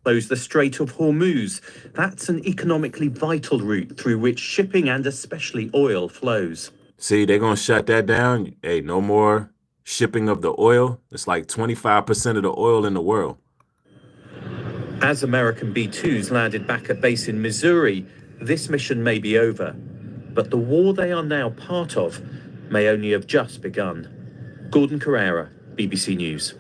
close the Strait of Hormuz. That's an economically vital route through which shipping and especially oil flows. See, they're going to shut that down. Hey, no more shipping of the oil. It's like 25% of the oil in the world. As American B-2s landed back at base in Missouri, this mission may be over. But the war they are now part of may only have just begun. Gordon Carrera, BBC News.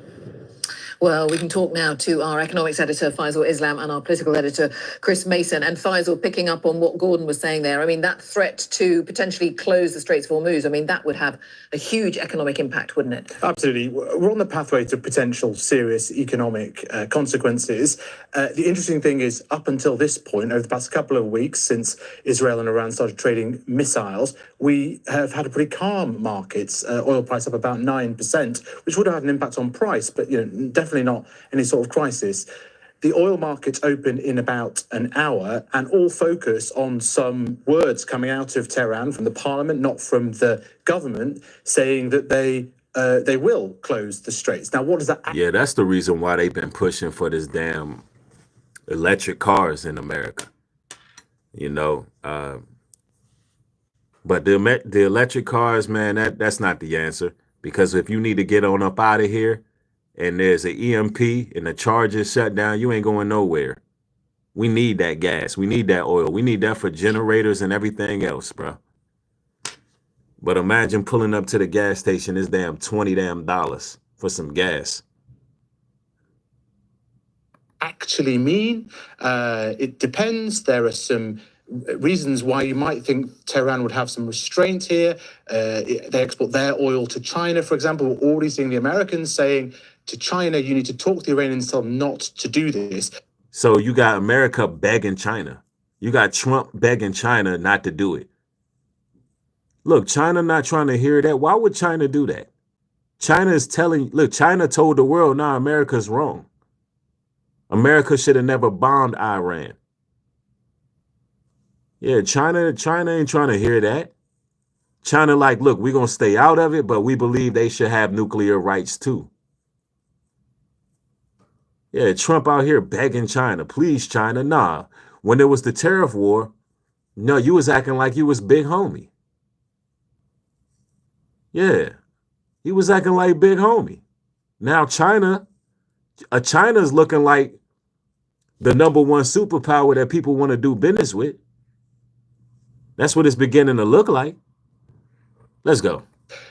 Well, we can talk now to our economics editor, Faisal Islam, and our political editor, Chris Mason. And Faisal, picking up on what Gordon was saying there, I mean, that threat to potentially close the Straits of Hormuz, I mean, that would have a huge economic impact, wouldn't it? Absolutely. We're on the pathway to potential serious economic consequences. The interesting thing is, up until this point, over the past couple of weeks, since Israel and Iran started trading missiles, we have had a pretty calm markets. Oil price up about 9%, which would have had an impact on price, but definitely not any sort of crisis. The oil markets open in about an hour and all focus on some words coming out of Tehran from the parliament, not from the government, saying that they will close the straits. Now, what does that? Yeah, that's the reason why they've been pushing for this damn electric cars in America. But the electric cars, man, that's not the answer. Because if you need to get on up out of here, and there's an EMP and the charges shut down, you ain't going nowhere. We need that gas. We need that oil. We need that for generators and everything else, bro. But imagine pulling up to the gas station, it's $20 for some gas. Actually mean? It depends. There are some reasons why you might think Tehran would have some restraint here. They export their oil to China, for example. We're already seeing the Americans saying to China, you need to talk to the Iranians, tell them not to do this. So you got America begging China. You got Trump begging China not to do it. Look, China not trying to hear that. Why would China do that? China is telling, look, China told the world, nah, America's wrong. America should have never bombed Iran. Yeah, China ain't trying to hear that. China like, look, we're going to stay out of it, but we believe they should have nuclear rights too. Yeah, Trump out here begging China, please, China. Nah, when there was the tariff war, no, you was acting like you was big homie. Yeah, he was acting like big homie. Now China's looking like the number one superpower that people want to do business with. That's what it's beginning to look like. Let's go.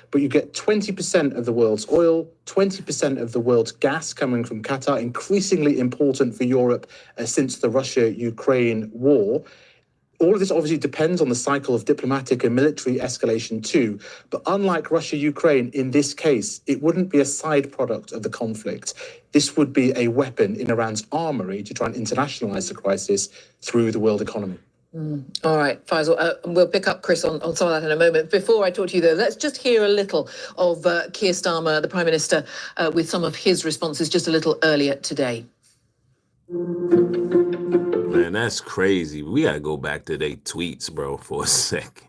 But you get 20% of the world's oil, 20% of the world's gas coming from Qatar, increasingly important for Europe since the Russia-Ukraine war. All of this obviously depends on the cycle of diplomatic and military escalation too. But unlike Russia-Ukraine, in this case, it wouldn't be a side product of the conflict. This would be a weapon in Iran's armory to try and internationalize the crisis through the world economy. All right, Faisal, we'll pick up Chris on some of that in a moment. Before I talk to you, though, let's just hear a little of Keir Starmer, the Prime Minister, with some of his responses just a little earlier today. Man, that's crazy. We got to go back to their tweets, bro, for a second.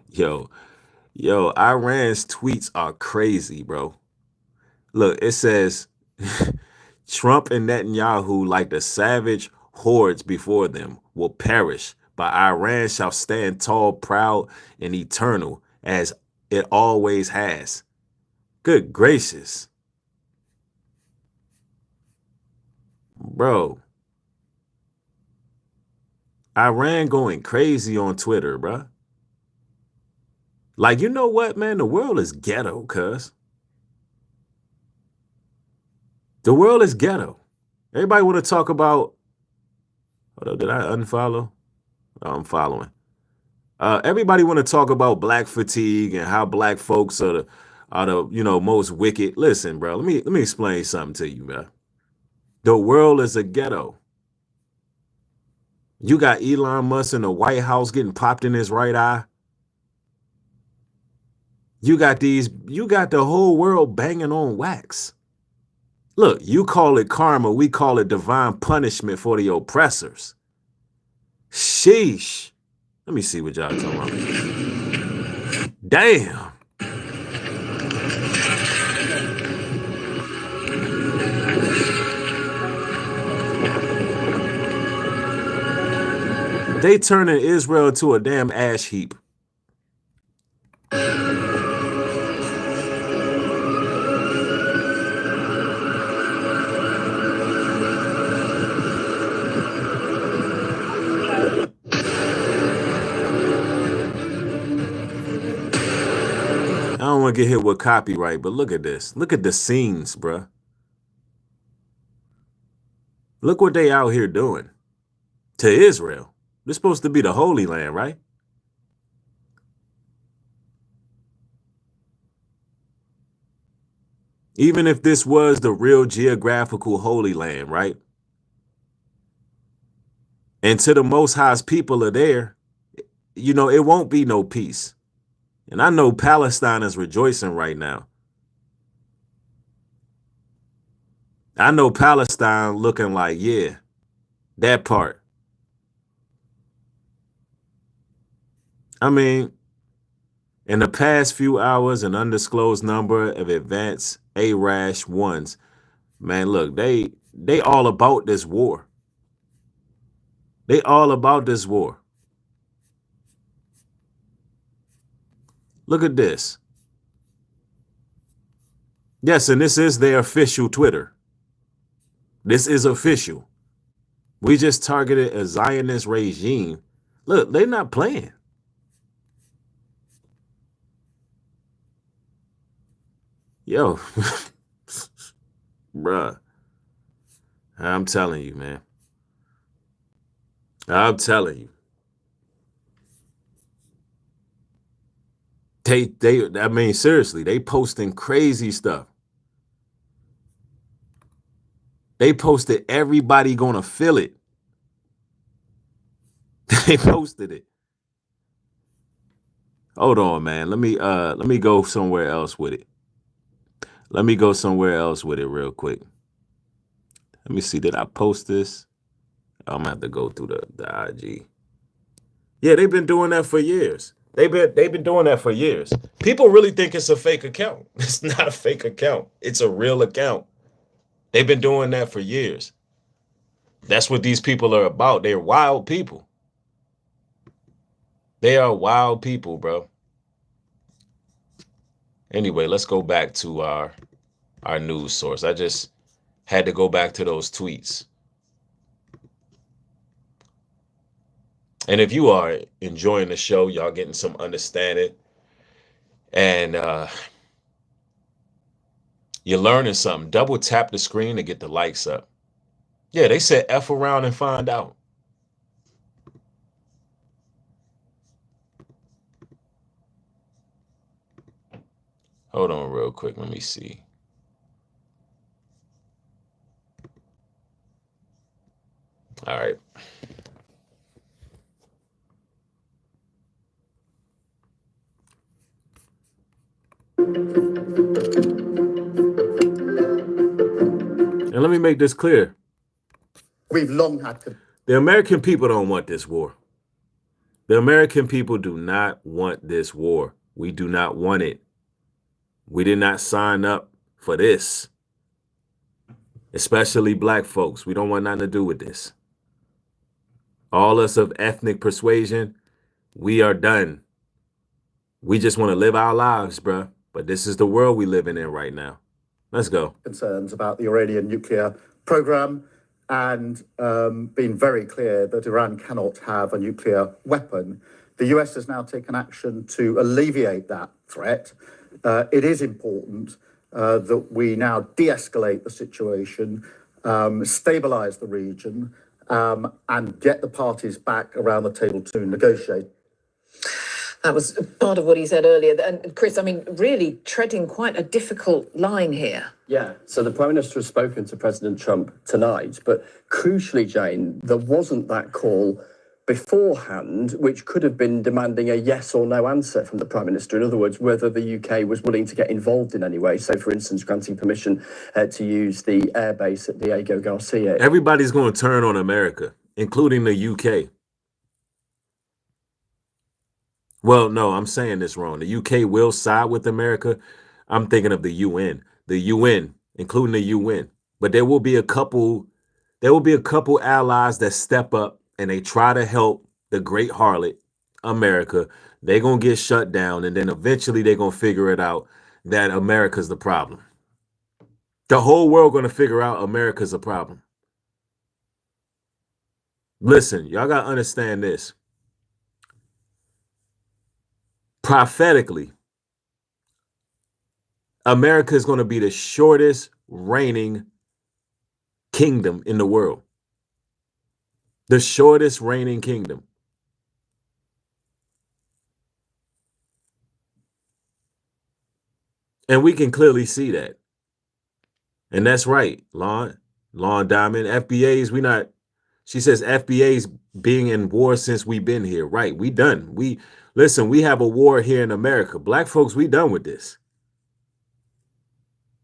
Yo, Iran's tweets are crazy, bro. Look, it says Trump and Netanyahu, like the savage hordes before them, will perish, but Iran shall stand tall, proud, and eternal, as it always has. Good gracious. Bro. Iran going crazy on Twitter, bro. Like, you know what, man? The world is ghetto, cuz. The world is ghetto. Everybody want to talk about... Hold up, did I unfollow? Oh, I'm following. Everybody want to talk about black fatigue and how black folks are the most wicked. Listen, bro, let me explain something to you, bro. The world is a ghetto. You got Elon Musk in the White House getting popped in his right eye. You got the whole world banging on wax. Look, you call it karma, we call it divine punishment for the oppressors. Sheesh. Let me see what y'all talking about. Damn. They turning Israel to a damn ash heap. I don't want to get hit with copyright, but look at this. Look at the scenes, bruh. Look what they out here doing to Israel. This is supposed to be the Holy Land, right? Even if this was the real geographical Holy Land, right? And to the Most High's people are there, it won't be no peace. And I know Palestine is rejoicing right now. I know Palestine looking like, yeah, that part. I mean, in the past few hours, an undisclosed number of advanced ARASH ones, man, look, they all about this war. They all about this war. Look at this. Yes, and this is their official Twitter. This is official. We just targeted a Zionist regime. Look, they're not playing. Yo, bruh. I'm telling you, man. I'm telling you. I mean, seriously, they posting crazy stuff. They posted everybody gonna feel it. They posted it. Hold on, man. Let me go somewhere else with it. Let me go somewhere else with it real quick. Let me see. Did I post this? I'm gonna have to go through the IG. Yeah, they've been doing that for years. They've been doing that for years. People really think it's a fake account. It's not a fake account. It's a real account. They've been doing that for years. That's what these people are about. They're wild people. They are wild people, bro. Anyway, let's go back to our news source. I just had to go back to those tweets. And if you are enjoying the show, y'all getting some understanding, and you're learning something, double tap the screen to get the likes up. Yeah, they said F around and find out. Hold on real quick. Let me see. All right. And let me make this clear. We've long had to. The American people don't want this war. The American people do not want this war. We do not want it. We did not sign up for this. Especially black folks. We don't want nothing to do with this. All us of ethnic persuasion, we are done. We just want to live our lives, bruh. But this is the world we living in right now. Let's go. Concerns about the Iranian nuclear program and been very clear that Iran cannot have a nuclear weapon. The US has now taken action to alleviate that threat. It is important that we now de-escalate the situation, stabilize the region, and get the parties back around the table to negotiate. That was part of what he said earlier. And Chris, I mean, really treading quite a difficult line here. Yeah, so the Prime Minister has spoken to President Trump tonight, but crucially, Jane, there wasn't that call beforehand, which could have been demanding a yes or no answer from the Prime Minister. In other words, whether the UK was willing to get involved in any way. So, for instance, granting permission to use the airbase at Diego Garcia. Everybody's going to turn on America, including the UK. Well, no, I'm saying this wrong. The UK will side with America. I'm thinking of the UN, including the UN. But there will be a couple allies that step up and they try to help the great harlot, America. They're going to get shut down, and then eventually they're going to figure it out that America's the problem. The whole world going to figure out America's a problem. Listen, y'all got to understand this. Prophetically, America is going to be the shortest reigning kingdom in the world. The shortest reigning kingdom. And we can clearly see that. And that's right, Lawn Diamond. FBA's, she says FBA's being in war since we've been here. Right, we done. Listen, we have a war here in America. Black folks, we done with this.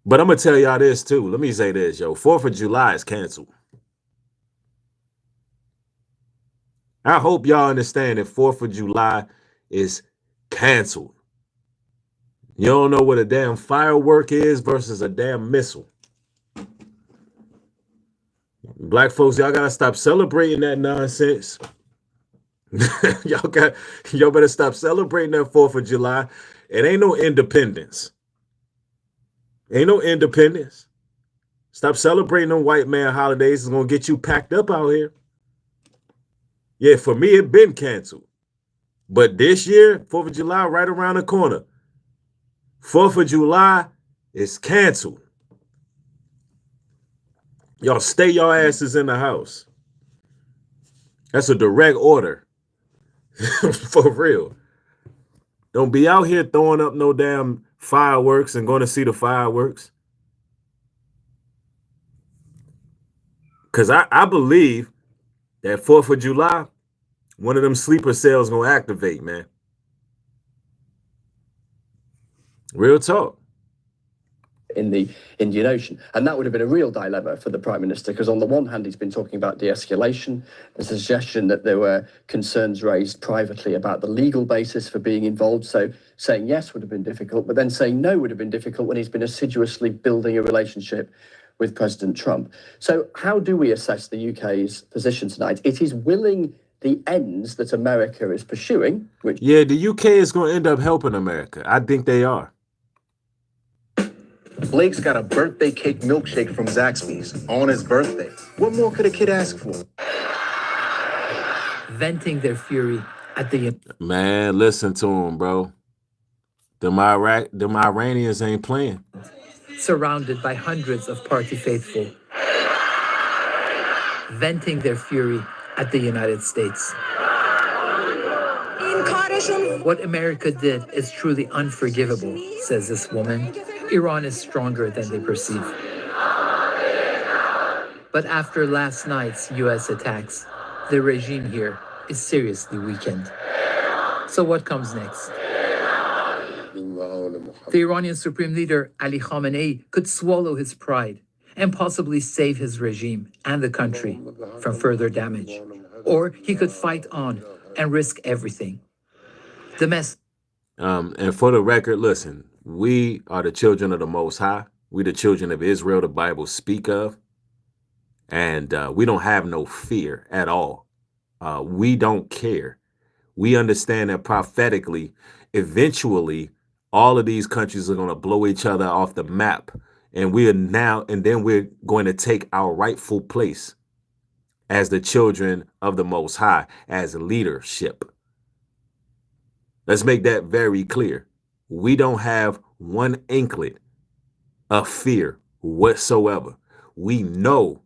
But I'm going to tell y'all this too. Let me say this, yo. 4th of July is canceled. I hope y'all understand that 4th of July is canceled. You don't know what a damn firework is versus a damn missile. Black folks, y'all got to stop celebrating that nonsense. Y'all better stop celebrating that 4th of July. It ain't no independence. Ain't no independence. Stop celebrating them white man holidays. It's going to get you packed up out here. Yeah, for me, it been canceled. But this year, 4th of July, right around the corner. 4th of July is canceled. Y'all stay your asses in the house. That's a direct order. For real. Don't be out here throwing up no damn fireworks and going to see the fireworks. Because I believe that 4th of July, one of them sleeper cells going to activate, man. Real talk. In the Indian Ocean. And that would have been a real dilemma for the Prime Minister, because on the one hand, he's been talking about de-escalation. There's a suggestion that there were concerns raised privately about the legal basis for being involved. So saying yes would have been difficult, but then saying no would have been difficult when he's been assiduously building a relationship with President Trump. So how do we assess the UK's position tonight? It is willing the ends that America is pursuing, which... Yeah, the UK is going to end up helping America. I think they are. Blake's got a birthday cake milkshake from Zaxby's on his birthday. What more could a kid ask for? Venting their fury at the... Man, listen to him, bro. Them Iranians ain't playing. Surrounded by hundreds of party faithful. Venting their fury at the United States. What America did is truly unforgivable, says this woman. Iran is stronger than they perceive. But after last night's U.S. attacks, the regime here is seriously weakened. So what comes next? The Iranian Supreme Leader Ali Khamenei could swallow his pride and possibly save his regime and the country from further damage. Or he could fight on and risk everything. The mess. And for the record, listen, we are the children of the Most High. We the children of Israel, the Bible speak of. And we don't have no fear at all. We don't care. We understand that prophetically, eventually, all of these countries are going to blow each other off the map. And then we're going to take our rightful place as the children of the Most High, as leadership. Let's make that very clear. We don't have one inkling of fear whatsoever. We know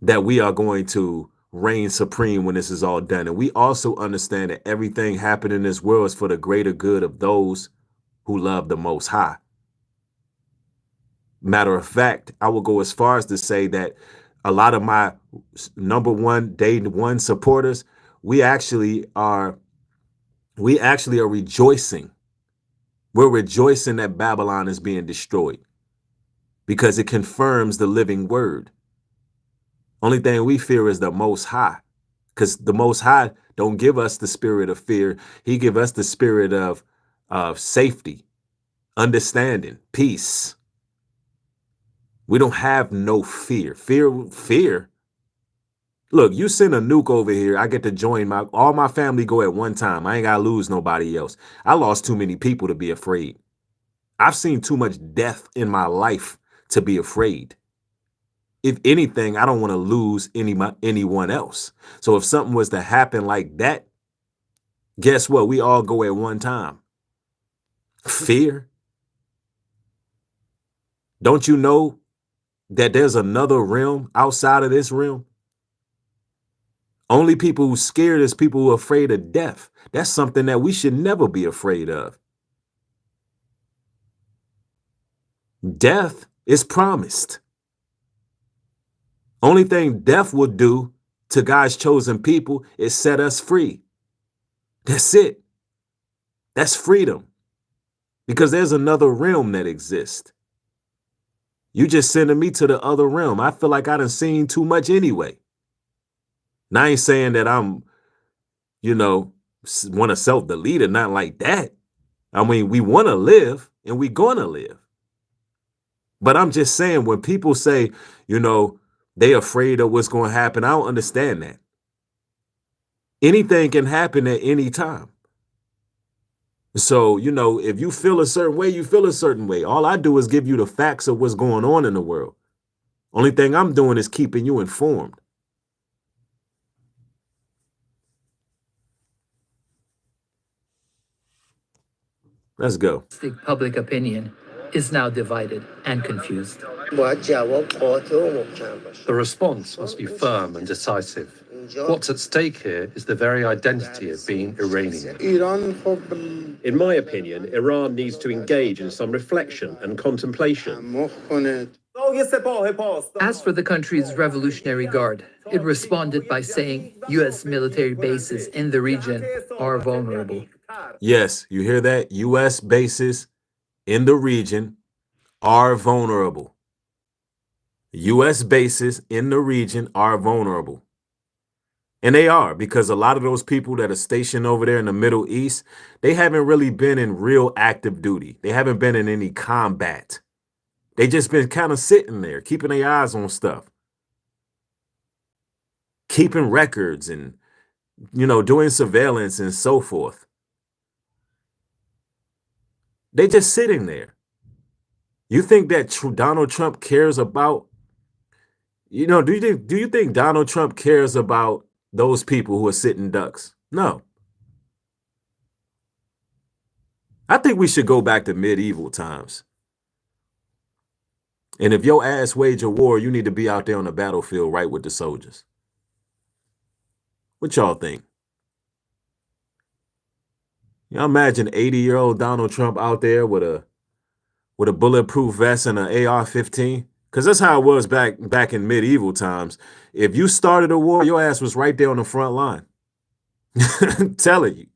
that we are going to reign supreme when this is all done. And we also understand that everything happening in this world is for the greater good of those who love the Most High. Matter of fact, I will go as far as to say that a lot of my day one supporters, we actually are rejoicing. We're rejoicing that Babylon is being destroyed because it confirms the living word. Only thing we fear is the Most High, because the Most High don't give us the spirit of fear. He give us the spirit of safety, understanding, peace. We don't have no fear. Fear. Look, you send a nuke over here, I get to join all my family go at one time. I ain't got to lose nobody else. I lost too many people to be afraid. I've seen too much death in my life to be afraid. If anything, I don't want to lose anyone else. So if something was to happen like that, guess what? We all go at one time. Fear. Don't you know that there's another realm outside of this realm? Only people who scared is people who are afraid of death. That's something that we should never be afraid of. Death is promised. Only thing death will do to God's chosen people is set us free. That's it. That's freedom. Because there's another realm that exists. You just sending me to the other realm. I feel like I done seen too much anyway. Now I ain't saying that I'm, want to self-delete or not like that. I mean, we want to live and we gonna live. But I'm just saying when people say, they afraid of what's going to happen, I don't understand that. Anything can happen at any time. So, if you feel a certain way, you feel a certain way. All I do is give you the facts of what's going on in the world. Only thing I'm doing is keeping you informed. Let's go. Public opinion is now divided and confused. The response must be firm and decisive. What's at stake here is the very identity of being Iranian. In my opinion, Iran needs to engage in some reflection and contemplation. As for the country's Revolutionary Guard, it responded by saying U.S. military bases in the region are vulnerable. Yes, you hear that? U.S. bases in the region are vulnerable. U.S. bases in the region are vulnerable. And they are, because a lot of those people that are stationed over there in the Middle East, they haven't really been in real active duty. They haven't been in any combat. They just been kind of sitting there, keeping their eyes on stuff, keeping records and, doing surveillance and so forth. They just sitting there. You think that Donald Trump cares about, do you think Donald Trump cares about those people who are sitting ducks? No. I think we should go back to medieval times. And if your ass wage a war, you need to be out there on the battlefield right with the soldiers. What y'all think? Y'all imagine 80-year-old Donald Trump out there with a bulletproof vest and an AR-15? Because that's how it was back in medieval times. If you started a war, your ass was right there on the front line. I'm telling you.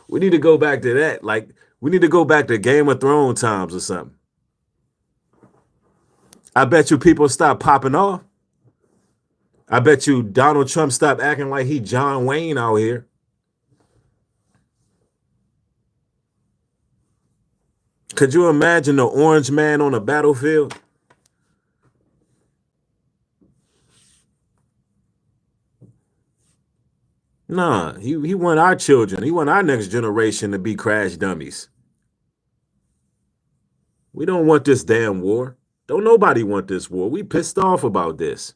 We need to go back to that. Like, we need to go back to Game of Thrones times or something. I bet you people stop popping off. I bet you Donald Trump stopped acting like he John Wayne out here. Could you imagine the orange man on the battlefield? Nah, he want our children. He want our next generation to be crash dummies. We don't want this damn war. Don't nobody want this war. We pissed off about this.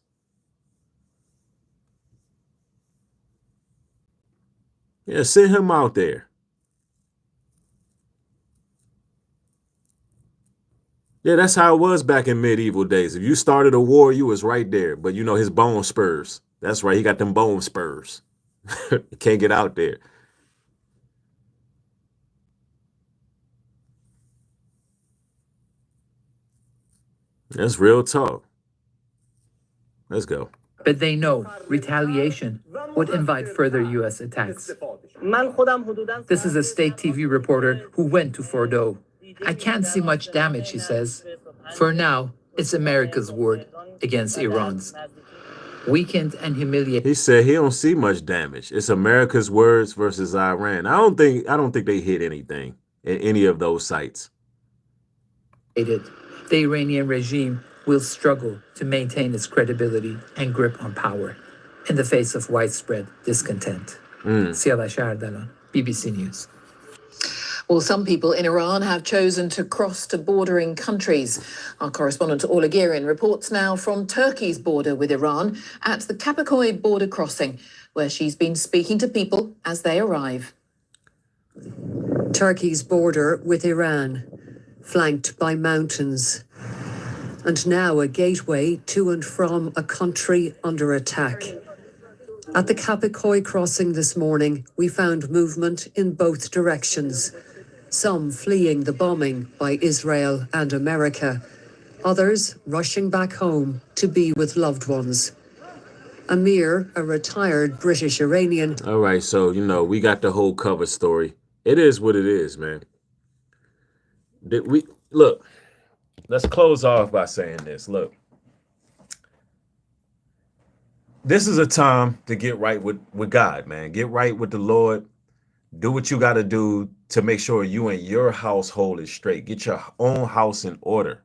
Yeah, send him out there. Yeah, that's how it was back in medieval days. If you started a war, you was right there. But his bone spurs. That's right. He got them bone spurs. Can't get out there. That's real talk. Let's go. But they know retaliation would invite further U.S. attacks. This is a state TV reporter who went to Fordo. I can't see much damage, he says. For now, it's America's word against Iran's. Weakened and humiliated. He said he don't see much damage. It's America's words versus Iran. I don't think they hit anything in any of those sites. The Iranian regime will struggle to maintain its credibility and grip on power in the face of widespread discontent. Siavash Ardalan, BBC News. Well, some people in Iran have chosen to cross to bordering countries. Our correspondent Orla Guerin reports now from Turkey's border with Iran at the Kapikoy border crossing, where she's been speaking to people as they arrive. Turkey's border with Iran, flanked by mountains, and now a gateway to and from a country under attack. At the Kapikoy crossing this morning, we found movement in both directions. Some fleeing the bombing by Israel and America, others rushing back home to be with loved ones. Amir, a retired British Iranian. All right, so, we got the whole cover story. It is what it is, man. Look, let's close off by saying this. Look, this is a time to get right with God, man. Get right with the Lord. Do what you got to do to make sure you and your household is straight. Get your own house in order.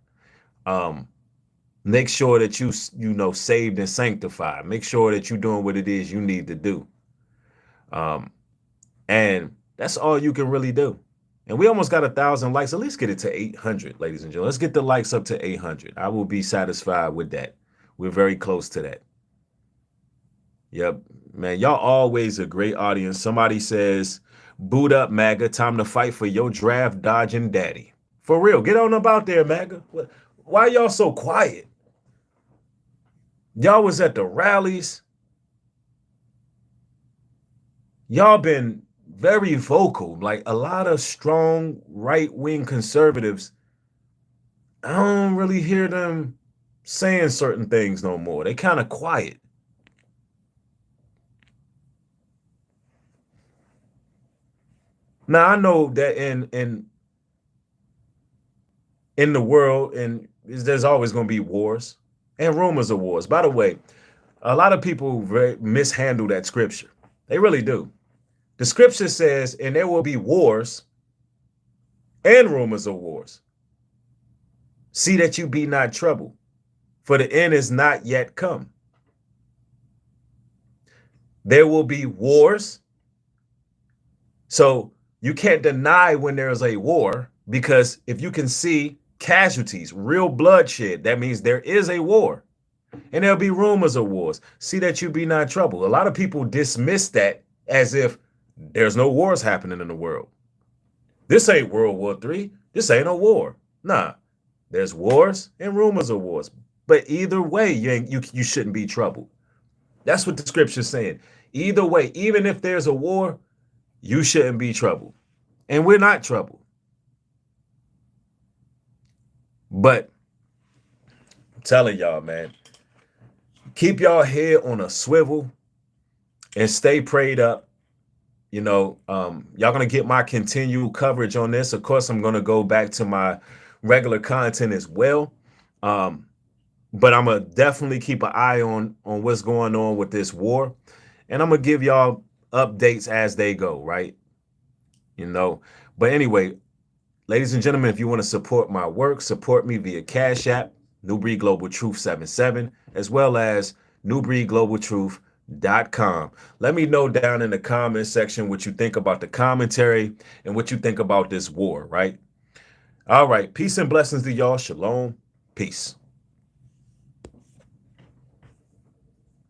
Make sure that you saved and sanctified. Make sure that you're doing what it is you need to do. And that's all you can really do. And we almost got 1,000 likes. At least get it to 800, ladies and gentlemen. Let's get the likes up to 800. I will be satisfied with that. We're very close to that. Yep, man, y'all always a great audience. Somebody says, boot up, MAGA. Time to fight for your draft dodging daddy. For real, get on up out there, MAGA. Why y'all so quiet? Y'all was at the rallies. Y'all been very vocal. Like a lot of strong right-wing conservatives, I don't really hear them saying certain things no more. They kind of quiet. Now, I know that in in the world, and there's always going to be wars and rumors of wars. By the way, a lot of people mishandle that scripture. They really do. The scripture says, and there will be wars and rumors of wars. See that you be not troubled, for the end is not yet come. There will be wars. So you can't deny when there's a war, because if you can see casualties, real bloodshed, that means there is a war. And there'll be rumors of wars. See that you be not troubled. A lot of people dismiss that as if there's no wars happening in the world. This ain't World War III. This ain't a war. Nah, there's wars and rumors of wars. But either way, you shouldn't be troubled. That's what the scripture's saying. Either way, even if there's a war, you shouldn't be troubled. And we're not troubled. But I'm telling y'all, man, keep y'all head on a swivel and stay prayed up. You know, y'all gonna get my continual coverage on this. Of course, I'm gonna go back to my regular content as well. But I'm gonna definitely keep an eye on what's going on with this war. And I'm gonna give y'all updates as they go, right? You know, but anyway, ladies and gentlemen, if you want to support my work, support me via Cashapp, Nubreed Global Truth 77, as well as NubreedGlobalTruth.com. Let me know down in the comment section what you think about the commentary and what you think about this war, right? All right. Peace and blessings to y'all. Shalom. Peace.